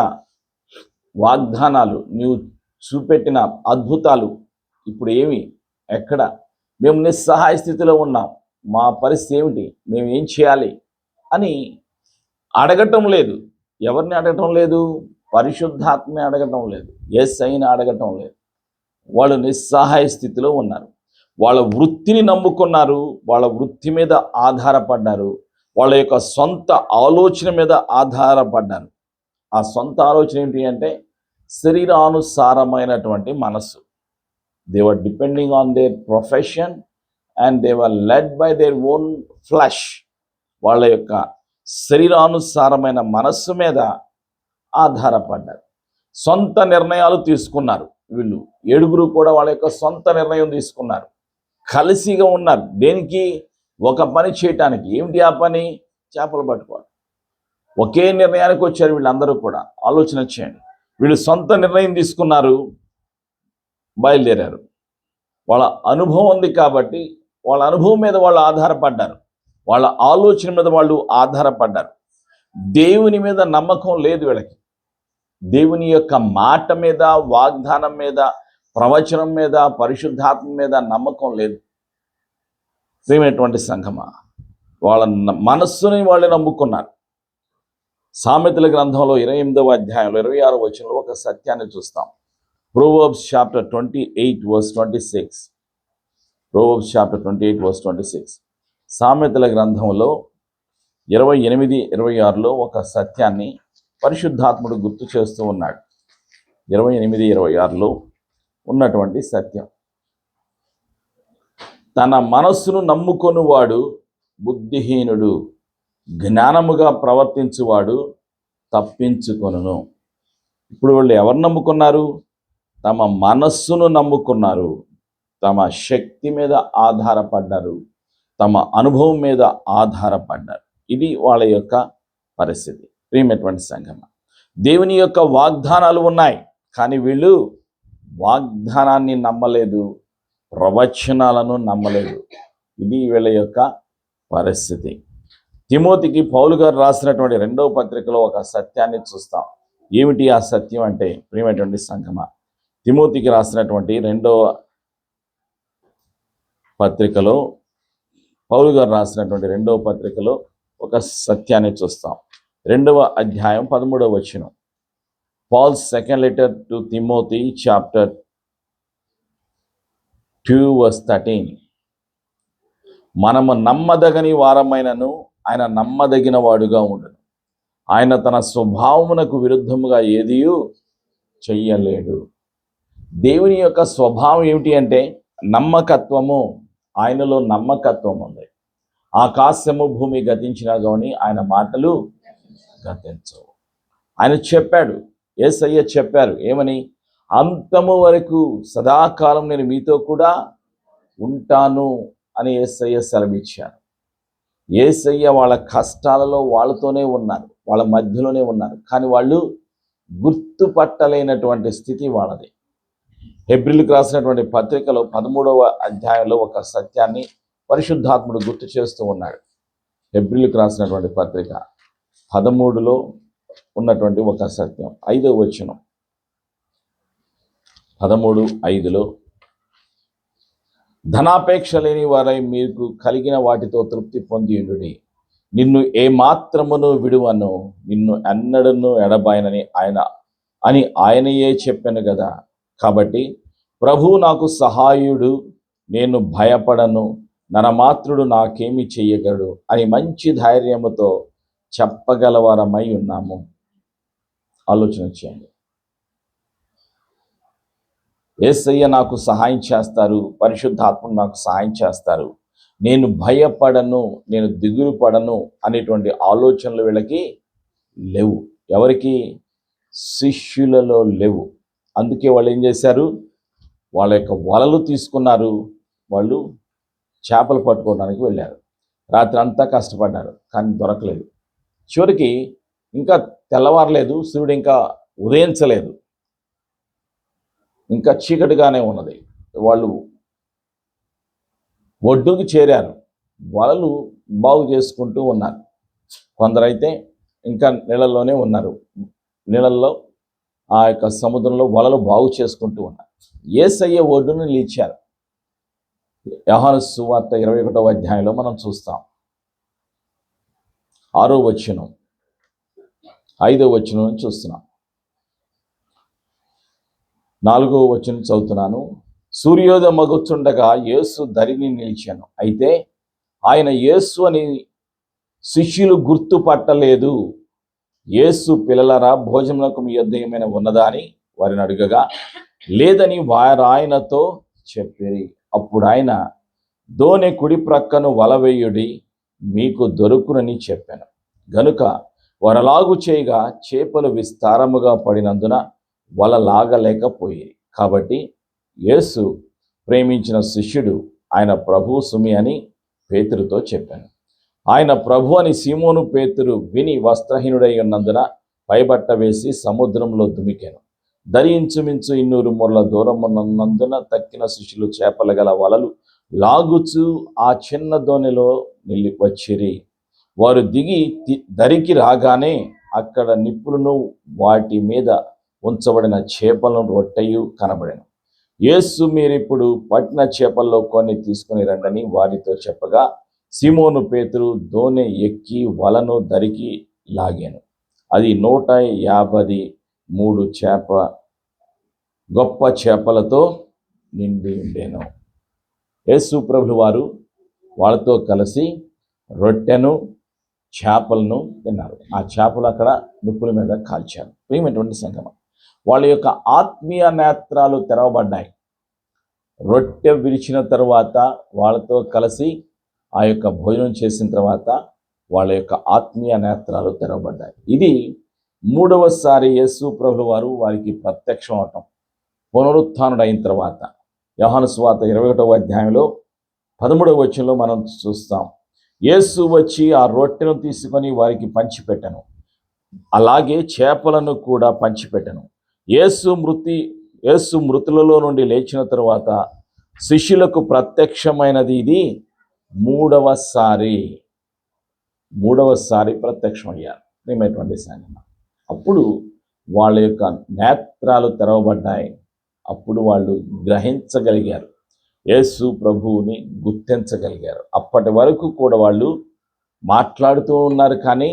వాగ్దానాలు, నీవు చూపెట్టిన అద్భుతాలు ఇప్పుడు ఏమి, ఎక్కడ? మేము నిస్సహాయ స్థితిలో ఉన్నాం, మా పరిస్థితి ఏమిటి? మేము ఏం చేయాలి అని అడగటం లేదు. ఎవరిని అడగటం లేదు? పరిశుద్ధాత్మని అడగటం లేదు, యేసయ్యని అడగటం లేదు. వాళ్ళు నిస్సహాయ స్థితిలో ఉన్నారు. వాళ్ళ వృత్తిని నమ్ముకున్నారు, వాళ్ళ వృత్తి మీద ఆధారపడ్డారు. వాళ్ళ యొక్క సొంత ఆలోచన మీద ఆధారపడ్డారు. ఆ సొంత ఆలోచన ఏంటి అంటే శరీరానుసారమైనటువంటి మనస్సు. They were depending on their profession and they were led by their own flesh. వాళ్ళ యొక్క శరీరానుసారమైన మనస్సు మీద ఆధారపడ్డారు. సొంత నిర్ణయాలు తీసుకున్నారు. వీళ్ళు 7 కూడా వాళ్ళ యొక్క సొంత నిర్ణయం తీసుకున్నారు. కలిసిగా ఉన్నారు. దేనికి? ఒక పని చేయటానికి. ఏమిటి ఆ పని? చేపలు పట్టుకోవాలి. ఒకే నిర్ణయానికి వచ్చారు వీళ్ళందరూ కూడా. ఆలోచన చేయండి. వీళ్ళు సొంత నిర్ణయం తీసుకున్నారు, బయలుదేరారు. వాళ్ళ అనుభవం ఉంది కాబట్టి వాళ్ళ అనుభవం మీద వాళ్ళు ఆధారపడ్డారు. వాళ్ళ ఆలోచన మీద వాళ్ళు ఆధారపడ్డారు. దేవుని మీద నమ్మకం లేదు వీళ్ళకి. దేవుని యొక్క మాట మీద, వాగ్దానం మీద, ప్రవచనం మీద, పరిశుద్ధాత్మ మీద నమ్మకం లేదు. ప్రియమైనటువంటి సంఘమా, వాళ్ళ మనస్సుని వాళ్ళు నమ్ముకున్నారు. సామెతల గ్రంథంలో 28వ అధ్యాయంలో 26వ వచనంలో ఒక సత్యాన్ని చూస్తాం. Proverbs chapter 28 verse 26. Proverbs chapter 28 verse 26. సామెతల గ్రంథంలో 28, 26లో ఒక సత్యాన్ని పరిశుద్ధాత్ముడు గుర్తు చేస్తూ ఉన్నాడు. 28, 26లో ఉన్నటువంటి సత్యం. తన మనస్సును నమ్ముకొనువాడు బుద్ధిహీనుడు, జ్ఞానముగా ప్రవర్తించువాడు తప్పించుకొనును. ఇప్పుడు వాళ్ళు ఎవరు నమ్ముకున్నారు? తమ మనస్సును నమ్ముకున్నారు. తమ శక్తి మీద ఆధారపడ్డారు. తమ అనుభవం మీద ఆధారపడ్డారు. ఇది వాళ్ళ యొక్క పరిస్థితి. ప్రియమైనటువంటి సంఘమా, దేవుని యొక్క వాగ్దానాలు ఉన్నాయి, కానీ వీళ్ళు వాగ్దానాన్ని నమ్మలేదు, ప్రవచనాలను నమ్మలేదు. ఇది వీళ్ళ యొక్క పరిస్థితి. తిమోతికి పౌలు గారు రాసినటువంటి 2వ పత్రికలో ఒక సత్యాన్ని చూస్తాం. ఏమిటి ఆ సత్యం అంటే, ప్రియమైనటువంటి సంఘమా, తిమోతికి రాసినటువంటి 2వ పత్రికలో, పౌలు గారు రాసినటువంటి 2వ పత్రికలో ఒక సత్యాన్ని చూస్తాం. 2వ అధ్యాయం 13వ వచనం. Paul's second letter to Timothy chapter 2 verse 13. మనము నమ్మదగని వారమైనను ఆయన నమ్మదగిన వాడుగా ఉండడు. ఆయన తన స్వభావమునకు విరుద్ధముగా ఏదియూ చెయ్యలేడు. దేవుని యొక్క స్వభావం ఏమిటి అంటే నమ్మకత్వము. ఆయనలో నమ్మకత్వం ఉంది. ఆకాశము భూమి గతించినా కానీ ఆయన మాటలు గతించవు. ఆయన చెప్పాడు, యేసయ్య చెప్పారు ఏమని? అంతము వరకు సదాకాలం నేను మీతో కూడా ఉంటాను అని యేసయ్య సెలవిచ్చారు. యేసయ్య వాళ్ళ కష్టాలలో వాళ్ళతోనే ఉన్నారు, వాళ్ళ మధ్యలోనే ఉన్నారు, కానీ వాళ్ళు గుర్తుపట్టలేనటువంటి స్థితి వాళ్ళది. హెబ్రీయులకు రాసినటువంటి పత్రికలో 13వ అధ్యాయంలో ఒక సత్యాన్ని పరిశుద్ధాత్ముడు గుర్తు చేస్తూ ఉన్నాడు. హెబ్రీయులకు రాసినటువంటి పత్రిక 13లో ఉన్నటువంటి ఒక సత్యం. 5వ వచనం. 13:5లో ధనాపేక్ష లేని వారై మీకు కలిగిన వాటితో తృప్తి పొందియుండుడి. నిన్ను ఏమాత్రమును విడువను, నిన్ను ఎన్నడను ఎడబాయనని ఆయనయే చెప్పాను కదా. కాబట్టి ప్రభువు నాకు సహాయుడు, నేను భయపడను, నరమాత్రుడు నాకేమి చెయ్యగలడు అని మంచి ధైర్యముతో చెప్పగలవారమై ఉన్నాము. ఆలోచన చేయండి. యేసయ్య నాకు సహాయం చేస్తారు, పరిశుద్ధాత్మ నాకు సహాయం చేస్తారు, నేను భయపడను, నేను దిగులు పడను అనేటువంటి ఆలోచనలు వీళ్ళకి లేవు. ఎవరికి? శిష్యులలో లేవు. అందుకే వాళ్ళు ఏం చేశారు? వాళ్ళ యొక్క వలలు తీసుకున్నారు, వాళ్ళు చేపలు పట్టుకోవడానికి వెళ్ళారు. రాత్రి అంతా కష్టపడ్డారు, కానీ దొరకలేదు. చివరికి ఇంకా తెల్లవారలేదు, సూర్యుడు ఇంకా ఉదయించలేదు, ఇంకా చీకటిగానే ఉన్నది. వాళ్ళు ఒడ్డుకు చేరారు, వలలు బాగు చేసుకుంటూ ఉన్నారు. కొందరైతే ఇంకా నీళ్ళల్లోనే ఉన్నారు, నీళ్ళల్లో ఆ యొక్క సముద్రంలో వలలు బాగు చేసుకుంటూ ఉన్నారు. యేసయ్య ఒడ్డును నిలిచారు. యోహాను సువార్త 21వ అధ్యాయంలో మనం చూస్తాం. 6వ వచనం, 5వ వచనం చూస్తున్నాం. 4వ వచనం చదువుతున్నాను. సూర్యోదయం మగుచుండగా యేసు ధరిని నిలిచాను. అయితే ఆయన యేసు అని శిష్యులు గుర్తుపట్టలేదు. యేసు పిల్లలరా, భోజనములకు మీ యొద్ద ఏమైనా ఉన్నదా అని వారిని అడగగా లేదని వారాయనతో చెప్పిరి. అప్పుడు ఆయన, దోణి కుడి ప్రక్కను వల వేయుడి, మీకు దొరుకునని చెప్పాను. గనుక వరలాగు చేయగా చేపలు విస్తారముగా పడినందున వల లాగలేకపోయి. కాబట్టి యేసు ప్రేమించిన శిష్యుడు ఆయన ప్రభు సుమి అని పేతురుతో చెప్పాను. ఆయన ప్రభు అని సీమోను పేతురు విని వస్త్రహీనుడై ఉన్నందున పైబట్ట వేసి సముద్రంలో దుమికెను. ధరించుమించు 200 మూరల దూరమున్నందున తక్కిన శిష్యులు చేపల గల వలలు లాగుచు ఆ చిన్న దోణిలో వచ్చిరి. వారు దిగి దరికి రాగానే అక్కడ నిప్పులను వాటి మీద ఉంచబడిన చేపలను రొట్టెయు కనబడెను. యేసు, మీరిప్పుడు పట్టిన చేపల్లో కొన్ని తీసుకుని రండని వారితో చెప్పగా సీమోను పేతురు దోణి ఎక్కి వలను దరికి లాగాను. అది 153 గొప్ప చేపలతో నిండి ఉండేను. యేసు ప్రభువు వారు వాళ్ళతో కలిసి రొట్టెను చేపలను తిన్నారు. ఆ చేపలు అక్కడ నిప్పుల మీద కాల్చారు. ప్రియమైనటువంటి సంగమం, వాళ్ళ యొక్క ఆత్మీయ నేత్రాలు తెరవబడ్డాయి. రొట్టె విరిచిన తర్వాత వాళ్ళతో కలిసి ఆ యొక్క భోజనం చేసిన తర్వాత వాళ్ళ యొక్క ఆత్మీయ నేత్రాలు తెరవబడ్డాయి. ఇది 3వసారి యేసు ప్రభువు వారు వారికి ప్రత్యక్షం అవటం, పునరుత్థానుడు అయిన తర్వాత. యోహాను సువార్త 21వ అధ్యాయంలో 13వ వచనంలో మనం చూస్తాం. యేసు వచ్చి ఆ రొట్టెను తీసుకొని వారికి పంచిపెట్టెను, అలాగే చేపలను కూడా పంచిపెట్టెను. యేసు మృతులలో నుండి లేచిన తరువాత శిష్యులకు ప్రత్యక్షమైనది ఇది 3వసారి ప్రత్యక్షమయ్యారు. ప్రియమైనటువంటి సంగమం, అప్పుడు వాళ్ళ యొక్క నేత్రాలు తెరవబడ్డాయి. అప్పుడు వాళ్ళు గ్రహించగలిగారు, యేసు ప్రభువుని గుర్తించగలిగారు. అప్పటి వరకు కూడా వాళ్ళు మాట్లాడుతూ ఉన్నారు కానీ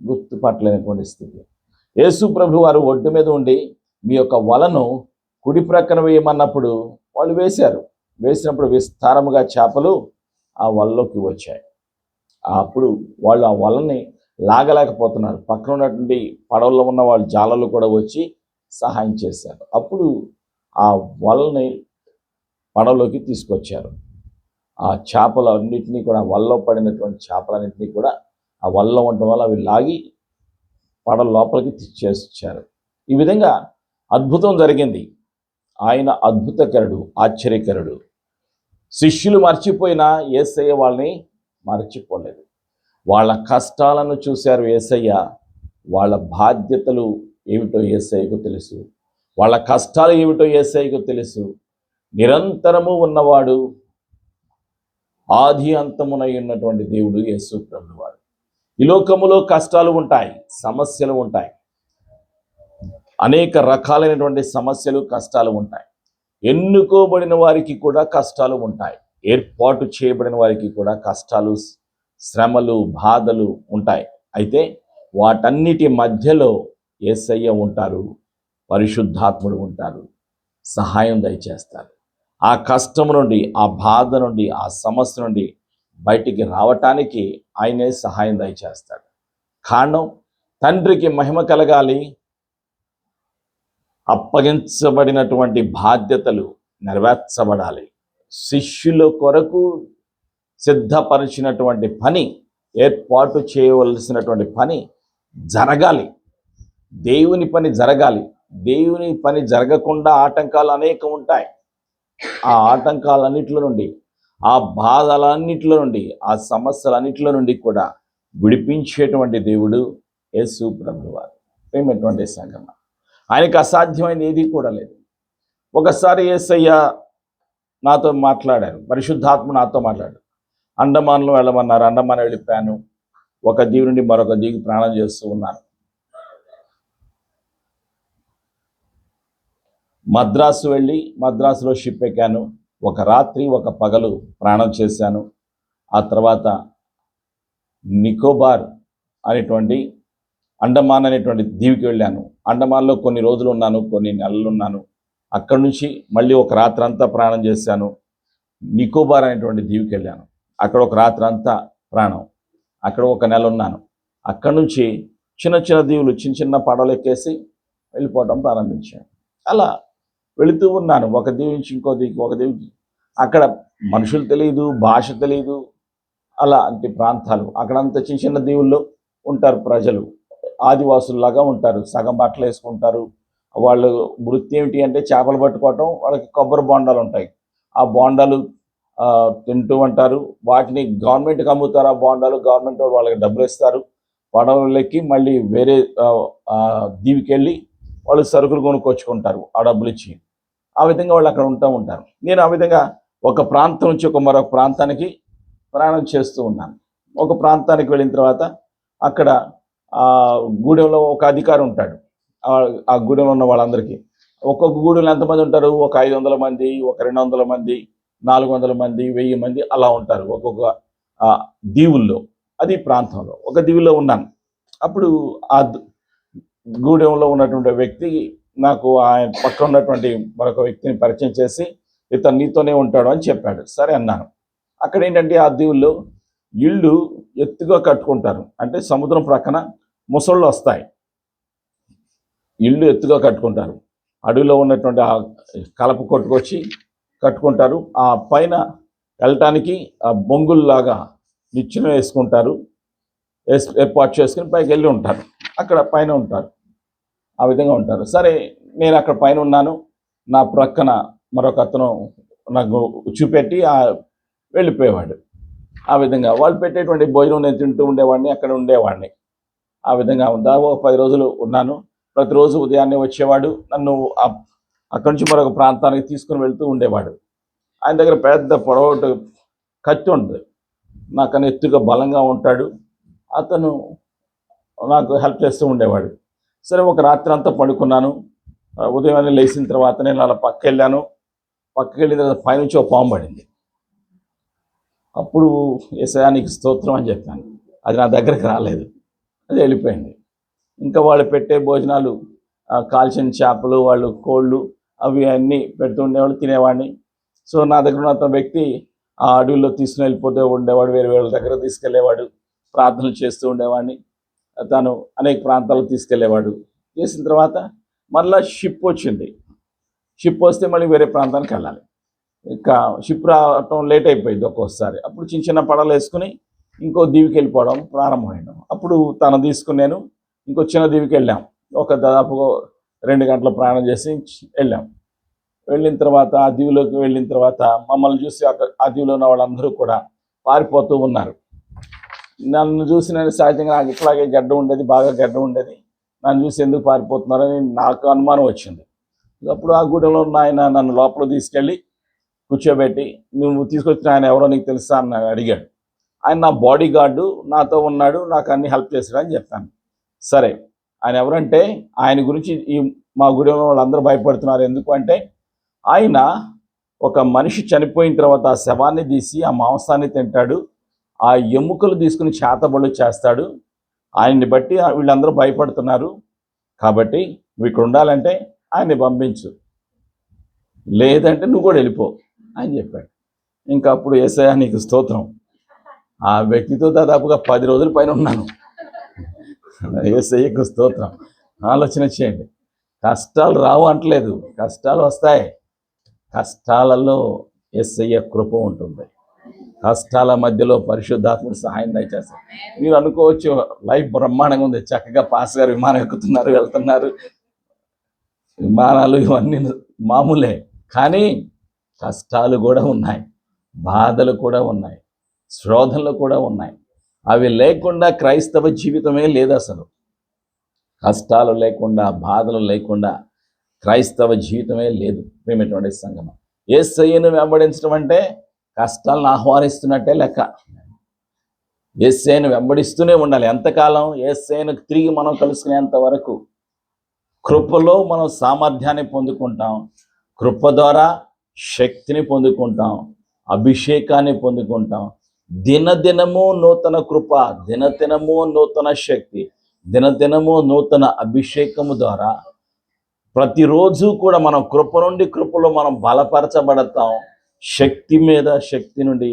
గుర్తుపట్టలేనటువంటి స్థితి. యేసు ప్రభు వారు ఒడ్డు మీద ఉండి మీ యొక్క వలను కుడి ప్రక్కన వేయమన్నప్పుడు వాళ్ళు వేసినప్పుడు విస్తారముగా చేపలు ఆ వలలోకి వచ్చాయి. అప్పుడు వాళ్ళు ఆ వలని లాగలేకపోతున్నారు. పక్కన ఉన్నటువంటి పడవల్లో ఉన్న వాళ్ళు జాలలు కూడా వచ్చి సహాయం చేశారు. అప్పుడు ఆ వలని పడవలోకి తీసుకొచ్చారు. ఆ చేపలన్నింటినీ కూడా, వలలో పడినటువంటి చేపలన్నింటినీ కూడా ఆ వలలో ఉండటం వల్ల అవి లాగి పడవ లోపలికి తెచ్చేసారు. ఈ విధంగా అద్భుతం జరిగింది. ఆయన అద్భుతకరుడు, ఆశ్చర్యకరుడు. శిష్యులు మర్చిపోయినా యేసయ్య వాళ్ళని మర్చిపోలేదు. వాళ్ళ కష్టాలను చూశారు యేసయ్య. వాళ్ళ బాధ్యతలు ఏమిటో యేసయ్యకు తెలుసు. వాళ్ళ కష్టాలు ఏమిటో యేసయ్యకు తెలుసు. నిరంతరము ఉన్నవాడు, ఆది అంతమునై ఉన్నటువంటి దేవుడు యేసు ప్రభువు వారు. ఈ లోకములో కష్టాలు ఉంటాయి, సమస్యలు ఉంటాయి, అనేక రకాలైనటువంటి సమస్యలు, కష్టాలు ఉంటాయి. ఎన్నుకోబడిన వారికి కూడా కష్టాలు ఉంటాయి. ఏర్పాటు చేయబడిన వారికి కూడా కష్టాలు, శ్రమలు, బాధలు ఉంటాయి. అయితే వాటన్నిటి మధ్యలో యేసయ్య ఉంటారు, పరిశుద్ధాత్ముడు ఉంటారు, సహాయం దయచేస్తారు. ఆ కష్టం నుండి, ఆ బాధ నుండి, ఆ సమస్య నుండి బయటికి రావటానికి ఆయనే సహాయం దయచేస్తాడు. కారణం, తండ్రికి మహిమ కలగాలి, అప్పగించబడినటువంటి బాధ్యతలు నెరవేర్చబడాలి, శిష్యుల కొరకు సిద్ధపరిచినటువంటి పని, ఏర్పాటు చేయవలసినటువంటి పని జరగాలి, దేవుని పని జరగాలి. దేవుని పని జరగకుండా ఆటంకాలు అనేకం ఉంటాయి. ఆ ఆటంకాలన్నిటిలో నుండి, ఆ బాధలన్నిటిలో నుండి, ఆ సమస్యలన్నిటిలో నుండి కూడా విడిపించేటువంటి దేవుడు యేసు ప్రభువు వారు. ప్రియమైనటువంటి సంగమం, ఆయనకు అసాధ్యమైనది ఏది కూడా లేదు. ఒకసారి యేసయ్య నాతో మాట్లాడారు, పరిశుద్ధాత్మ నాతో మాట్లాడారు. అండమాన్లో వెళ్ళమన్నారు. అండమాన్ వెళ్ళిపోయాను. ఒక దీవి నుండి మరొక దీవికి ప్రయాణం చేస్తూ ఉన్నాను. మద్రాసు వెళ్ళి మద్రాసులో షిప్ ఎక్కాను. ఒక రాత్రి ఒక పగలు ప్రయాణం చేశాను. ఆ తర్వాత నికోబార్ అనేటువంటి అండమాన్ అనేటువంటి దీవికి వెళ్ళాను. అండమాన్లో కొన్ని రోజులు ఉన్నాను, కొన్ని నెలలు ఉన్నాను. అక్కడి నుంచి మళ్ళీ ఒక రాత్రి అంతా ప్రయాణం చేశాను. నికోబార్ అనేటువంటి దీవికి వెళ్ళాను. అక్కడ ఒక రాత్రి అంతా ప్రయాణం. అక్కడ ఒక నెల ఉన్నాను. అక్కడ నుంచి చిన్న చిన్న దీవులు, చిన్న చిన్న పడవలు ఎక్కేసి వెళ్ళిపోవడం ప్రారంభించాను. అలా వెళుతూ ఉన్నాను, ఒక దీవి నుంచి ఇంకో దీవికి, ఒక దీవికి. అక్కడ మనుషులు తెలియదు, భాష తెలియదు, అలాంటి ప్రాంతాలు. అక్కడంతా చిన్న చిన్న దీవుల్లో ఉంటారు ప్రజలు, ఆదివాసుల్లాగా ఉంటారు. సగం బట్టలు వేసుకుంటారు. వాళ్ళు వృత్తి ఏమిటి అంటే చేపలు పట్టుకోవటం, వాళ్ళకి కొబ్బరి బొండాలు ఉంటాయి. ఆ బొండాలు తింటూ ఉంటారు. వాటిని గవర్నమెంట్కి అమ్ముతారు. ఆ బొండాలు గవర్నమెంట్ వాళ్ళకి డబ్బులు ఇస్తారు. పడవలెక్కి మళ్ళీ వేరే దీవికి వెళ్ళి వాళ్ళు సరుకులు కొనుక్కొచ్చుకుంటారు ఆ డబ్బులు ఇచ్చి. ఆ విధంగా వాళ్ళు అక్కడ ఉంటూ ఉంటారు. నేను ఆ విధంగా ఒక ప్రాంతం నుంచి మరొక ప్రాంతానికి ప్రయాణం చేస్తూ ఉన్నాను. ఒక ప్రాంతానికి వెళ్ళిన తర్వాత అక్కడ గూడెంలో ఒక అధికారి ఉంటాడు. ఆ గూడెంలో ఉన్న వాళ్ళందరికీ, ఒక్కొక్క గూడెంలో ఎంతమంది ఉంటారు? ఒక 500 మంది, ఒక 200 మంది, 400 మంది, 1000 మంది అలా ఉంటారు ఒక్కొక్క దీవుల్లో. అది ప్రాంతంలో ఒక దీవుల్లో ఉన్నాను. అప్పుడు ఆ గూడెంలో ఉన్నటువంటి వ్యక్తి నాకు ఆయన పక్కన ఉన్నటువంటి మరొక వ్యక్తిని పరిచయం చేసి, ఇతను నీతోనే ఉంటాడు అని చెప్పాడు. సరే అన్నాను. అక్కడ ఏంటంటే ఆ దీవుల్లో ఇళ్ళు ఎత్తుగా కట్టుకుంటారు. అంటే సముద్రం ప్రక్కన ముసళ్ళు వస్తాయి, ఇళ్ళు ఎత్తుగా కట్టుకుంటారు. అడవిలో ఉన్నటువంటి ఆ కలప కొట్టుకొచ్చి కట్టుకుంటారు. ఆ పైన వెళ్ళటానికి ఆ బొంగుల్లాగా నిచ్చెన వేసుకుంటారు, ఏర్పాటు చేసుకుని పైకి వెళ్ళి ఉంటారు. అక్కడ పైన ఉంటారు, ఆ విధంగా ఉంటారు. సరే, నేను అక్కడ పైన ఉన్నాను. నా ప్రక్కన మరొక అతను నాకు చూపెట్టి వెళ్ళిపోయేవాడు. ఆ విధంగా వాళ్ళు పెట్టేటువంటి భోజనం నేను తింటూ ఉండేవాడిని, అక్కడ ఉండేవాడిని. ఆ విధంగా దాదాపు 10 రోజులు ఉన్నాను. ప్రతిరోజు ఉదయాన్నే వచ్చేవాడు, నన్ను అక్కడి నుంచి మరొక ప్రాంతానికి తీసుకుని వెళ్తూ ఉండేవాడు. ఆయన దగ్గర పెద్ద పొడవుటి కత్తి ఉంటుంది. నాకన్నా ఎత్తుగా బలంగా ఉంటాడు. అతను నాకు హెల్ప్ చేస్తూ ఉండేవాడు. సరే, ఒక రాత్రి అంతా పడుకున్నాను. ఉదయాన్నే లేచిన తర్వాత నేను అలా పక్కకి వెళ్ళిన తర్వాత పైనుంచి ఒక పాము పడింది. అప్పుడు యేసయ్యా నీకు స్తోత్రం అని చెప్పాను. అది నా దగ్గరికి రాలేదు, అది వెళ్ళిపోయింది. ఇంకా వాళ్ళు పెట్టే భోజనాలు, కాల్చిన చేపలు, వాళ్ళు కోళ్ళు, అవి అన్నీ పెడుతుండేవాళ్ళు, తినేవాడిని. సో నా దగ్గర ఉన్న వ్యక్తి ఆ అడవిలో తీసుకుని వెళ్ళిపోతూ ఉండేవాడు, వేరే వేరే దగ్గర తీసుకెళ్లేవాడు, ప్రార్థనలు చేస్తూ ఉండేవాడిని. తను అనేక ప్రాంతాలకు తీసుకెళ్లేవాడు. చేసిన తర్వాత మళ్ళీ షిప్ వచ్చింది. షిప్ వస్తే మళ్ళీ వేరే ప్రాంతానికి వెళ్ళాలి. ఇంకా షిప్ రావటం లేట్ అయిపోయింది ఒక్కోసారి. అప్పుడు చిన్న చిన్న పడవలు వేసుకుని ఇంకో దీవికి వెళ్ళిపోవడం ప్రారంభమైనాం. అప్పుడు తను తీసుకుని నేను ఇంకో చిన్న దీవికి వెళ్ళాం. ఒక దాదాపు 2 గంటల ప్రయాణం చేసి వెళ్ళాం. వెళ్ళిన తర్వాత ఆ దీవిలోకి వెళ్ళిన తర్వాత మమ్మల్ని చూసి ఆ దీవిలో ఉన్న వాళ్ళందరూ కూడా పారిపోతూ ఉన్నారు. నన్ను చూసి నేను సహజంగా నాకు ఇట్లాగే గడ్డ ఉండేది, బాగా గడ్డ ఉండేది. నన్ను చూసి ఎందుకు పారిపోతున్నారని నాకు అనుమానం వచ్చింది. అప్పుడు ఆ గూడెంలో ఉన్న ఆయన నన్ను లోపల తీసుకెళ్ళి కూర్చోబెట్టి, నువ్వు తీసుకొచ్చిన ఆయన ఎవరో నీకు తెలుసా అని అడిగాడు. ఆయన నా బాడీ గార్డు, నాతో ఉన్నాడు, నాకు అన్ని హెల్ప్ చేశాడు అని చెప్పాను. సరే, ఆయన ఎవరంటే ఆయన గురించి మా గూడెంలో వాళ్ళందరూ భయపడుతున్నారు. ఎందుకు అంటే ఆయన ఒక మనిషి చనిపోయిన తర్వాత ఆ శవాన్ని తీసి ఆ మాంసాన్ని తింటాడు, ఆ ఎముకలు తీసుకుని చేతబడులు చేస్తాడు. ఆయన్ని బట్టి వీళ్ళందరూ భయపడుతున్నారు. కాబట్టి నువ్వు ఇక్కడ ఉండాలంటే ఆయన్ని పంపించు, లేదంటే నువ్వు కూడా వెళ్ళిపో అని చెప్పాడు. ఇంకా అప్పుడు యేసయ్యా నీకు స్తోత్రం. ఆ వ్యక్తితో దాదాపుగా 10 రోజుల పైన ఉన్నాను. యేసయ్యకు స్తోత్రం. ఆలోచన చేయండి. కష్టాలు రావు అంటలేదు, కష్టాలు వస్తాయి. కష్టాలలో యేసయ్య కృప ఉంటుంది. కష్టాల మధ్యలో పరిశుద్ధాత్ముడు సహాయం దయచేస్తారు. మీరు అనుకోవచ్చు లైఫ్ బ్రహ్మాండంగా ఉంది, చక్కగా పాస్ గారు విమానం ఎక్కుతున్నారు, వెళ్తున్నారు, విమానాలు ఇవన్నీ మామూలే. కానీ కష్టాలు కూడా ఉన్నాయి, బాధలు కూడా ఉన్నాయి, శోధనలు కూడా ఉన్నాయి. అవి లేకుండా క్రైస్తవ జీవితమే లేదు అసలు. కష్టాలు లేకుండా, బాధలు లేకుండా క్రైస్తవ జీవితమే లేదు. ప్రియమైనటువంటి సంగమం, యేసయ్యను వెంబడించడం అంటే కష్టాలను ఆహ్వానిస్తున్నట్టే లెక్క. యేసయ్యను వెంబడిస్తూనే ఉండాలి. ఎంతకాలం? యేసయ్యను తిరిగి మనం కలుసుకునేంత వరకు. కృపలో మనం సామర్థ్యాన్ని పొందుకుంటాం, కృప ద్వారా శక్తిని పొందుకుంటాం, అభిషేకాన్ని పొందుకుంటాం. దినదినము నూతన కృప, దినదినము నూతన శక్తి, దినదినము నూతన అభిషేకము ద్వారా ప్రతిరోజు కూడా మనం కృప నుండి కృపలో మనం బలపరచబడతాం. శక్తి మీద శక్తి నుండి,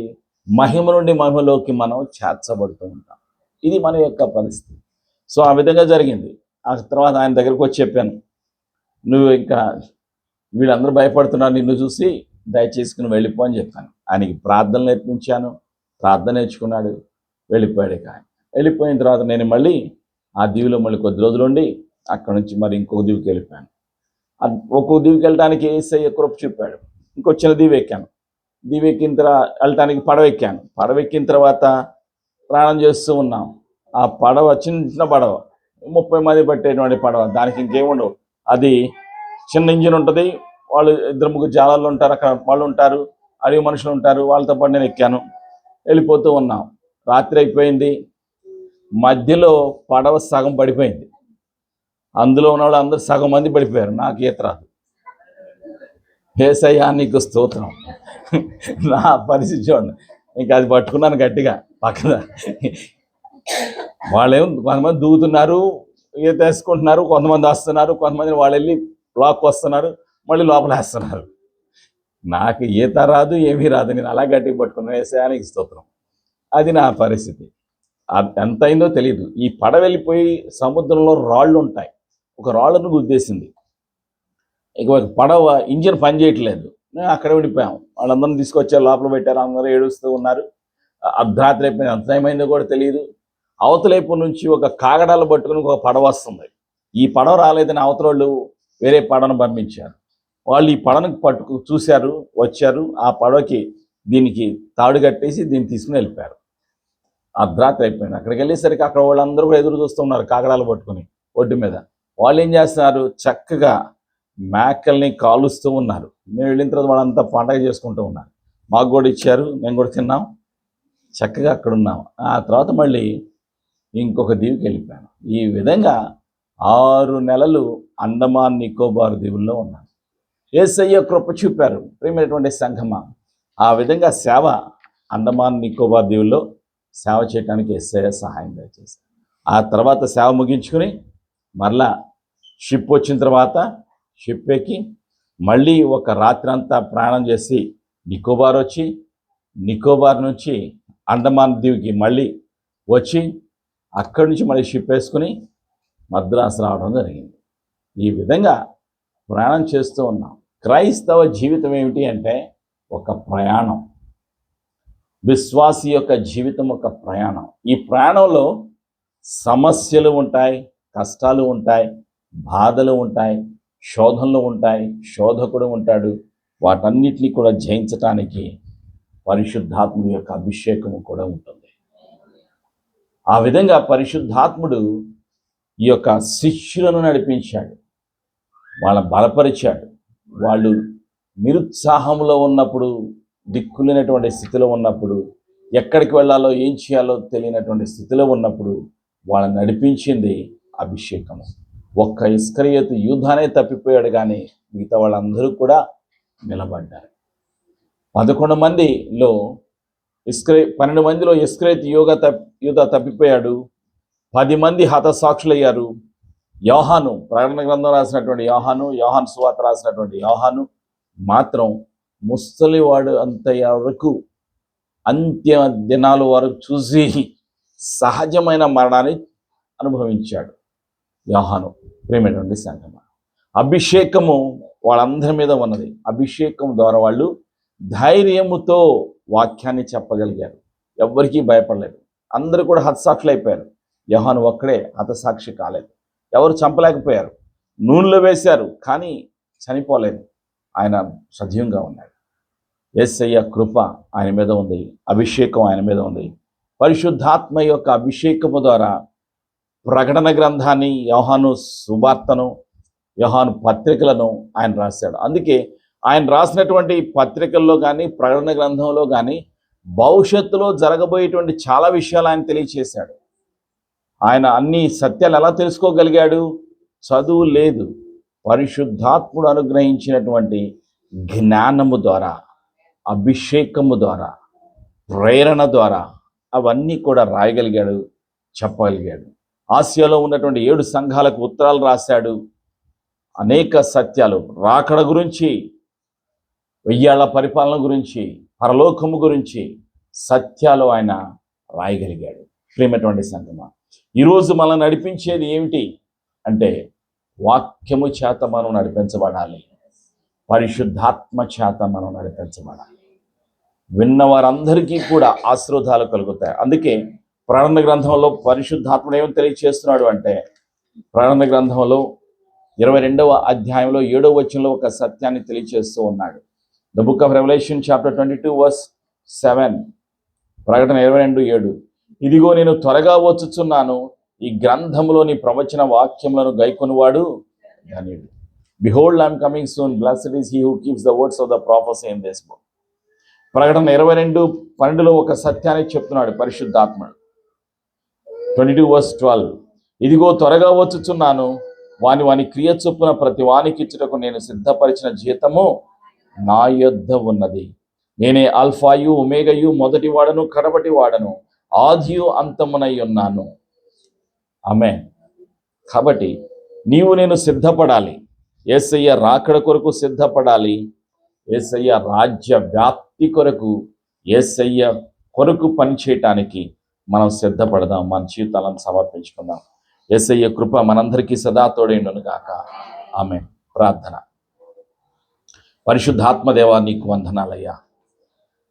మహిమ నుండి మహిమలోకి మనం చేర్చబడుతూ ఉంటాం. ఇది మన యొక్క పరిస్థితి. సో ఆ విధంగా జరిగింది. ఆ తర్వాత ఆయన దగ్గరికి వచ్చి చెప్పాను, నువ్వు ఇంకా వీళ్ళందరూ భయపడుతున్నారు నిన్ను చూసి, దయచేసి నువ్వు వెళ్ళిపో అని చెప్పాను. ఆయనకి ప్రార్థన నేర్పించాను, ప్రార్థన నేర్చుకున్నాడు, వెళ్ళిపోయాడు. ఇక ఆయన వెళ్ళిపోయిన తర్వాత నేను మళ్ళీ ఆ దీవిలో మళ్ళీ కొద్ది రోజులు ఉండి అక్కడ నుంచి మరి ఇంకొక దీవికి వెళ్ళిపోయాను. ఒక్కొక్క దీవికి వెళ్ళడానికి యేసయ్య కృప చూపాడు. ఇంకొచ్చిన దీవి ఎక్కాను. దీవి ఎక్కిన తర్వాత వెళ్ళటానికి పడవ ఎక్కాను. పడవ ఎక్కిన తర్వాత ప్రయాణం చేస్తూ ఉన్నాం. ఆ పడవ చిన్న పడవ, 30 మంది పట్టేటువంటి పడవ, దానికి ఇంకేముండవు. అది చిన్న ఇంజిన్ ఉంటుంది, వాళ్ళు 2-3 జాలర్లు ఉంటారు, అక్కడ వాళ్ళు ఉంటారు, అడవి మనుషులు ఉంటారు, వాళ్ళతో పాటు నేను ఎక్కాను. వెళ్ళిపోతూ ఉన్నాం. రాత్రి అయిపోయింది. మధ్యలో పడవ సగం పడిపోయింది. అందులో ఉన్న వాళ్ళు అందరూ సగం మంది పడిపోయారు. నాకు ఈత రాదు. యేసయ్యా నీకు స్తోత్రం. నా పరిస్థితి చూడండి. ఇంకా అది పట్టుకున్నాను గట్టిగా పక్కన. వాళ్ళేమో కొంతమంది దూకుతున్నారు, ఈత వేసుకుంటున్నారు, కొంతమంది వస్తున్నారు, కొంతమంది వాళ్ళు వెళ్ళి బ్లాక్ వస్తున్నారు, మళ్ళీ లోపల వేస్తున్నారు. నాకు ఈత రాదు, ఏమీ రాదు. నేను అలా గట్టిగా పట్టుకున్నాను. యేసయ్యా నీకు స్తోత్రం. అది నా పరిస్థితి. ఎంత అయిందో తెలియదు. ఈ పడవ వెళ్ళిపోయి సముద్రంలో రాళ్ళు ఉంటాయి. ఒక రాళ్ళను గుద్దేసింది. ఇక పడవ ఇంజిన్ పని చేయట్లేదు. అక్కడ ఉండిపోయాం. వాళ్ళందరినీ తీసుకొచ్చారు, లోపల పెట్టారు, అందరూ ఏడుస్తూ ఉన్నారు. అర్ధరాత్రి అయిపోయింది, ఎంత టైం అయిందో కూడా తెలియదు. అవతలైపు నుంచి ఒక కాగడాలు పట్టుకుని ఒక పడవ వస్తుంది. ఈ పడవ రాలేదని అవతల వాళ్ళు వేరే పడవను పంపించారు. వాళ్ళు ఈ పడవను చూశారు, వచ్చారు. ఆ పడవకి దీనికి తాడు కట్టేసి దీన్ని తీసుకుని వెళ్ళిపోయారు. అర్ధరాత్రి అయిపోయింది. అక్కడికి వెళ్ళేసరికి అక్కడ వాళ్ళందరూ కూడా ఎదురు చూస్తున్నారు కాగడాలు పట్టుకుని ఒడ్డు మీద. వాళ్ళు ఏం చేస్తున్నారు, చక్కగా మేకల్ని కాలుస్తూ ఉన్నారు. మేము వెళ్ళిన తర్వాత వాళ్ళంతా పండగ చేసుకుంటూ ఉన్నారు. మాకు కూడా ఇచ్చారు, మేము కూడా తిన్నాం, చక్కగా అక్కడ ఉన్నాం. ఆ తర్వాత మళ్ళీ ఇంకొక దీవికి వెళ్ళిపోయాను. ఈ విధంగా 6 నెలలు అండమాన్ నికోబార్ దీవుల్లో ఉన్నాను. యేసయ్య కృప చూపారు. ప్రియమైనటువంటి సంఘమా, ఆ విధంగా సేవ అండమాన్ నికోబార్ దీవుల్లో సేవ చేయడానికి యేసయ్య సహాయం దయచేశారు. ఆ తర్వాత సేవ ముగించుకుని మరలా షిప్ వచ్చిన తర్వాత షిప్ ఎక్కి మళ్ళీ ఒక రాత్రి అంతా ప్రయాణం చేసి నికోబార్ వచ్చి, నికోబార్ నుంచి అండమాన్ దీవికి మళ్ళీ వచ్చి అక్కడి నుంచి మళ్ళీ షిప్ వేసుకుని మద్రాసు రావడం జరిగింది. ఈ విధంగా ప్రయాణం చేస్తూ ఉన్నాం. క్రైస్తవ జీవితం ఏమిటి అంటే ఒక ప్రయాణం. విశ్వాసి యొక్క జీవితం ఒక ప్రయాణం. ఈ ప్రయాణంలో సమస్యలు ఉంటాయి, కష్టాలు ఉంటాయి, బాధలు ఉంటాయి, శోధనలు ఉంటాయి, శోధకుడు ఉంటాడు. వాటన్నిటినీ కూడా జయించటానికి పరిశుద్ధాత్ముడి యొక్క అభిషేకము కూడా ఉంటుంది. ఆ విధంగా పరిశుద్ధాత్ముడు ఈ యొక్క శిష్యులను నడిపించాడు, వాళ్ళని బలపరిచాడు. వాళ్ళు నిరుత్సాహంలో ఉన్నప్పుడు, దిక్కులేనటువంటి స్థితిలో ఉన్నప్పుడు, ఎక్కడికి వెళ్ళాలో ఏం చేయాలో తెలియనటువంటి స్థితిలో ఉన్నప్పుడు వాళ్ళని నడిపించింది అభిషేకము. ఒక్క ఇస్కరియోతు యూదానే తప్పిపోయాడు, కానీ మిగతా వాళ్ళందరూ కూడా నిలబడ్డారు. 11 మందిలో 12 మందిలో ఇస్కరియోతు యూదా తప్పిపోయాడు. 10 మంది హతసాక్షులయ్యారు. యోహాను, ప్రకటన గ్రంథం రాసినటువంటి యోహాను సువార్త రాసినటువంటి యోహాను మాత్రం ముసలివాడు అంత వరకు అంత్య దినాల వరకు చూసి సహజమైన మరణాన్ని అనుభవించాడు యోహాను. ప్రియమైనటువంటి సంగమ, అభిషేకము వాళ్ళందరి మీద ఉన్నది. అభిషేకం ద్వారా వాళ్ళు ధైర్యముతో వాక్యాన్ని చెప్పగలిగారు. ఎవ్వరికీ భయపడలేదు. అందరూ కూడా హతసాక్షులు అయిపోయారు. యోహాను ఒక్కడే హతసాక్షి కాలేదు. ఎవరు చంపలేకపోయారు. నూనెలో వేశారు, కానీ చనిపోలేదు. ఆయన సజీవంగా ఉన్నాడు. యేసయ్య కృప ఆయన మీద ఉంది, అభిషేకం ఆయన మీద ఉంది. పరిశుద్ధాత్మ యొక్క అభిషేకము ద్వారా ప్రకటన గ్రంథాన్ని, యోహాను సువార్తను, యోహాను పత్రికలను ఆయన రాశాడు. అందుకే ఆయన రాసినటువంటి పత్రికల్లో కానీ, ప్రకటన గ్రంథంలో కానీ భవిష్యత్తులో జరగబోయేటువంటి చాలా విషయాలు ఆయన తెలియచేశాడు. ఆయన అన్ని సత్యాలు ఎలా తెలుసుకోగలిగాడు? చదువు లేదు, పరిశుద్ధాత్ముడు అనుగ్రహించినటువంటి జ్ఞానము ద్వారా, అభిషేకము ద్వారా, ప్రేరణ ద్వారా అవన్నీ కూడా రాయగలిగాడు, చెప్పగలిగాడు. ఆసియాలో ఉన్నటువంటి 7 సంఘాలకు ఉత్తరాలు రాశాడు. అనేక సత్యాలు, రాకడ గురించి, 1000 ఏళ్ల పరిపాలన గురించి, పరలోకము గురించి సత్యాలు ఆయన రాయగలిగాడు. ప్రియమైనటువంటి సంగమా, ఈరోజు మనం నడిపించేది ఏమిటి అంటే వాక్యము చేత మనం నడిపించబడాలి, పరిశుద్ధాత్మ చేత మనం నడిపించబడాలి. విన్న వారందరికీ కూడా ఆశీర్వాదాలు కలుగుతాయి. అందుకే ప్రకటన గ్రంథంలో పరిశుద్ధాత్ముడు ఏమని తెలియజేస్తున్నాడు అంటే, ప్రకటన గ్రంథంలో 22వ అధ్యాయంలో 7వ వచనంలో ఒక సత్యాన్ని తెలియజేస్తూ ఉన్నాడు. The book of Revelation chapter 22:7, ప్రకటన 22:7. ఇదిగో నేను త్వరగా వచ్చుచున్నాను, ఈ గ్రంథంలోని ప్రవచన వాక్యములను గైకొనువాడు ధన్యుడు. Behold, I am coming soon. Blessed is he who keeps the words of the prophecy in this book. ప్రకటన 22:12 ఒక సత్యాన్ని చెప్తున్నాడు పరిశుద్ధాత్ముడు. 22:12. ఇదిగో త్వరగా వచ్చుచున్నాను, వాని క్రియ చొప్పున ప్రతి వానికి ఇచ్చుటకు నేను సిద్ధపరిచిన జీతము నా యొద్ద ఉన్నది. నేనే ఆల్ఫాయు ఒమేగయు, మొదటి వాడను కడపటి వాడను, ఆదియు అంతమునై ఉన్నాను. ఆమేన్. కాబట్టి నీవు నేను సిద్ధపడాలి, యేసయ్య రాకడ కొరకు సిద్ధపడాలి, యేసయ్య రాజ్య వ్యాప్తి కొరకు, యేసయ్య కొరకు పనిచేయటానికి మనం సిద్ధపడదాం, మన జీవితాలను సమర్పించుకుందాం. యేసయ్య కృప మనందరికీ సదా తోడైండును గాక. ఆమేన్. ప్రార్థన. పరిశుద్ధాత్మ దేవా, నీకు వందనాలయ్యా.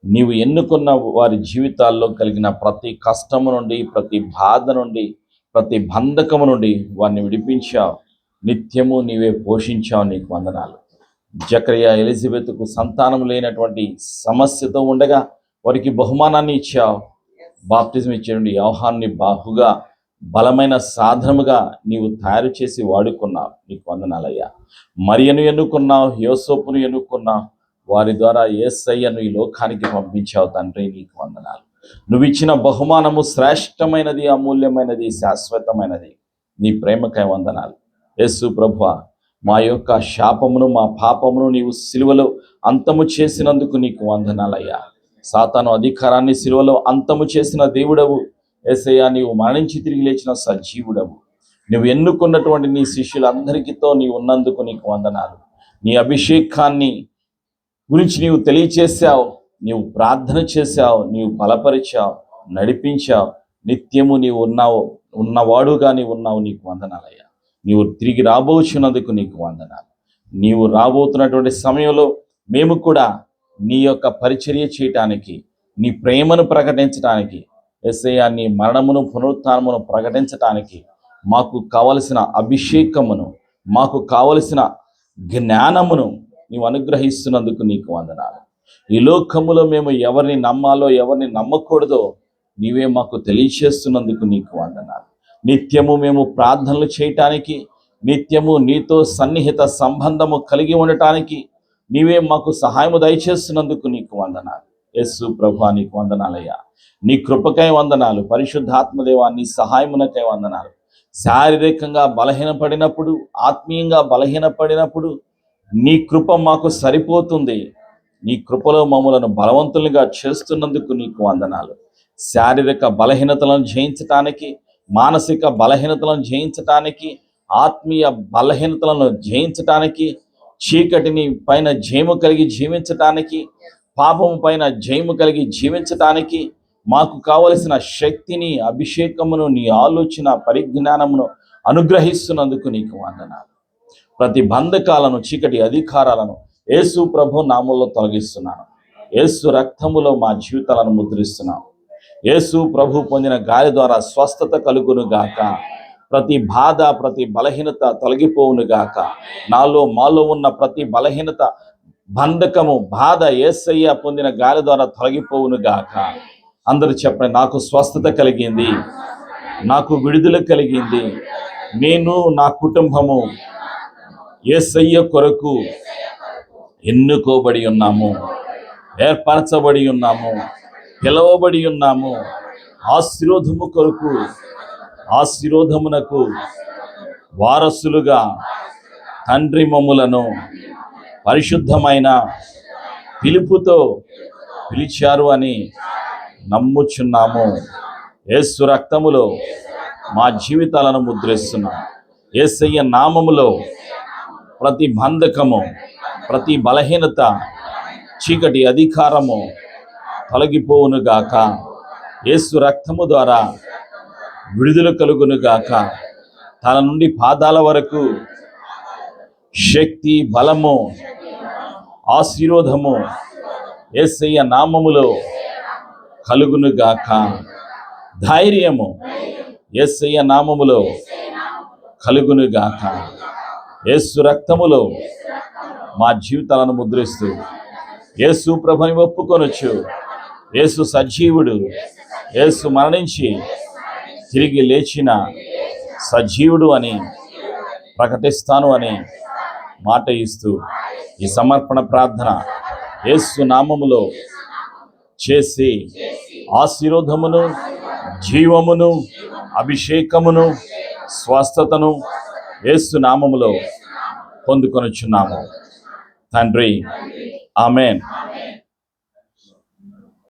నీవు ఎన్నుకున్న వారి జీవితాల్లో కలిగిన ప్రతి కష్టము నుండి, ప్రతి బాధ నుండి, ప్రతి బంధకము నుండి వారిని విడిపించావు. నిత్యము నీవే పోషించావు, నీకు వందనాలు. జకరియా ఎలిజబెత్కు సంతానం లేనటువంటి సమస్యతో ఉండగా వారికి బహుమానాన్ని ఇచ్చావు. బాప్టిజం ఇచ్చేటువంటి యోహాన్ని బాహుగా బలమైన సాధనముగా నీవు తయారు చేసి వాడుకున్నావు, నీకు వందనాలయ్యా. మరియను ఎన్నుకున్నావు, యోసేపును ఎన్నుకున్నావు, వారి ద్వారా యేసయ్యను ఈ లోకానికి పంపించావు తండ్రి, నీకు వందనాలు. నువ్వు ఇచ్చిన బహుమానము శ్రేష్టమైనది, అమూల్యమైనది, శాశ్వతమైనది. నీ ప్రేమకై వందనాలు. యేసు ప్రభువా, మా యొక్క శాపమును, మా పాపమును నీవు సిలువలో అంతము చేసినందుకు నీకు వందనాలయ్యా. సాతాను అధికారాన్ని సిలువలో అంతము చేసిన దేవుడవు యేసయ్యా. నీవు మరణించి తిరిగి లేచిన సజీవుడవు. నువ్వు ఎన్నుకున్నటువంటి నీ శిష్యులందరికీతో నీవు ఉన్నందుకు నీకు వందనాలు. నీ అభిషేకాన్ని గురించి నీవు తెలియచేశావు, నీవు ప్రార్థన చేశావు, నీవు బలపరిచావు, నడిపించావు. నిత్యము నీవు ఉన్నవాడుగా నీవు ఉన్నావు, నీకు వందనాలయ్యా. నీవు తిరిగి రాబోచున్నందుకు నీకు వందనాలు. నీవు రాబోతున్నటువంటి సమయంలో మేము కూడా నీ యొక్క పరిచర్య చేయటానికి, నీ ప్రేమను ప్రకటించడానికి, యేసయ్యా నీ మరణమును పునరుత్థానమును ప్రకటించటానికి మాకు కావలసిన అభిషేకమును, మాకు కావలసిన జ్ఞానమును నీవు అనుగ్రహిస్తున్నందుకు నీకు వందనాలు. ఈ లోకములో మేము ఎవరిని నమ్మాలో ఎవరిని నమ్మకూడదో నీవే మాకు తెలియచేస్తున్నందుకు నీకు వందనాలు. నిత్యము మేము ప్రార్థనలు చేయటానికి, నిత్యము నీతో సన్నిహిత సంబంధము కలిగి ఉండటానికి నీవే మాకు సహాయము దయచేస్తున్నందుకు నీకు వందనాలు. యేసు ప్రభువా, నీకు వందనాలయ్యా. నీ కృపకై వందనాలు. పరిశుద్ధాత్మదేవా, నీ సహాయమునకై వందనాలు. శారీరకంగా బలహీనపడినప్పుడు, ఆత్మీయంగా బలహీనపడినప్పుడు నీ కృప మాకు సరిపోతుంది. నీ కృపలో మమ్మలను బలవంతులుగా చేస్తున్నందుకు నీకు వందనాలు. శారీరక బలహీనతలను జయించటానికి, మానసిక బలహీనతలను జయించటానికి, ఆత్మీయ బలహీనతలను జయించటానికి, చీకటిని పైన జయము కలిగి జీవించటానికి, పాపము పైన జయము కలిగి జీవించటానికి మాకు కావలసిన శక్తిని, అభిషేకమును, నీ ఆలోచన పరిజ్ఞానమును అనుగ్రహిస్తున్నందుకు నీకు వందనాలు. ప్రతి బంధకాలను, చీకటి అధికారాలను యేసు ప్రభు నామములో తొలగిస్తున్నాను. యేసు రక్తములో మా జీవితాలను ముద్రిస్తున్నాను. యేసు ప్రభు పొందిన గాలి ద్వారా స్వస్థత కలుగును గాక. ప్రతి బాధ, ప్రతి బలహీనత తొలగిపోవును గాక. మాలో ఉన్న ప్రతి బలహీనత, బంధకము, బాధ యేసయ్య పొందిన గాలి ద్వారా తొలగిపోవును గాక. అందరూ చెప్పండి, నాకు స్వస్థత కలిగింది, నాకు విడుదల కలిగింది. నేను, నా కుటుంబము యేసయ్య కొరకు ఎన్నుకోబడి ఉన్నాము, ఏర్పరచబడి ఉన్నాము, పిలవబడి ఉన్నాము. ఆశీర్వాదము కొరకు, ఆశీర్వాదమునకు వారసులుగా తండ్రి మమ్ములను పరిశుద్ధమైన పిలుపుతో పిలిచారు అని నమ్ముచున్నాము. యేసు రక్తములో మా జీవితాలను ముద్రిస్తున్నాం. యేసయ్య నామములో ప్రతి బంధకము, ప్రతి బలహీనత, చీకటి అధికారము తొలగిపోవును గాక. యేసు రక్తము ద్వారా విడుదల కలుగును గాక. తల నుండి పాదాల వరకు శక్తి, బలము, ఆశీర్వాదము యేసయ్య నామములో కలుగును గాక. ధైర్యము యేసయ్య నామములో కలుగును గాక. యేసు రక్తములో మా జీవితాలను ముద్రిస్తూ యేసు ప్రభుని ఒప్పుకొనొచ్చు. యేసు సజీవుడు, యేసు మరణించి తిరిగి లేచిన సజీవుడు అని ప్రకటిస్తాను అని మాట ఇస్తూ ఈ సమర్పణ ప్రార్థన యేసు నామములో చేసి ఆశీర్వాదమును, జీవమును, అభిషేకమును, స్వస్థతను యేసు నామములో పొందుకొనుచున్నాము తండ్రి. ఆమేన్.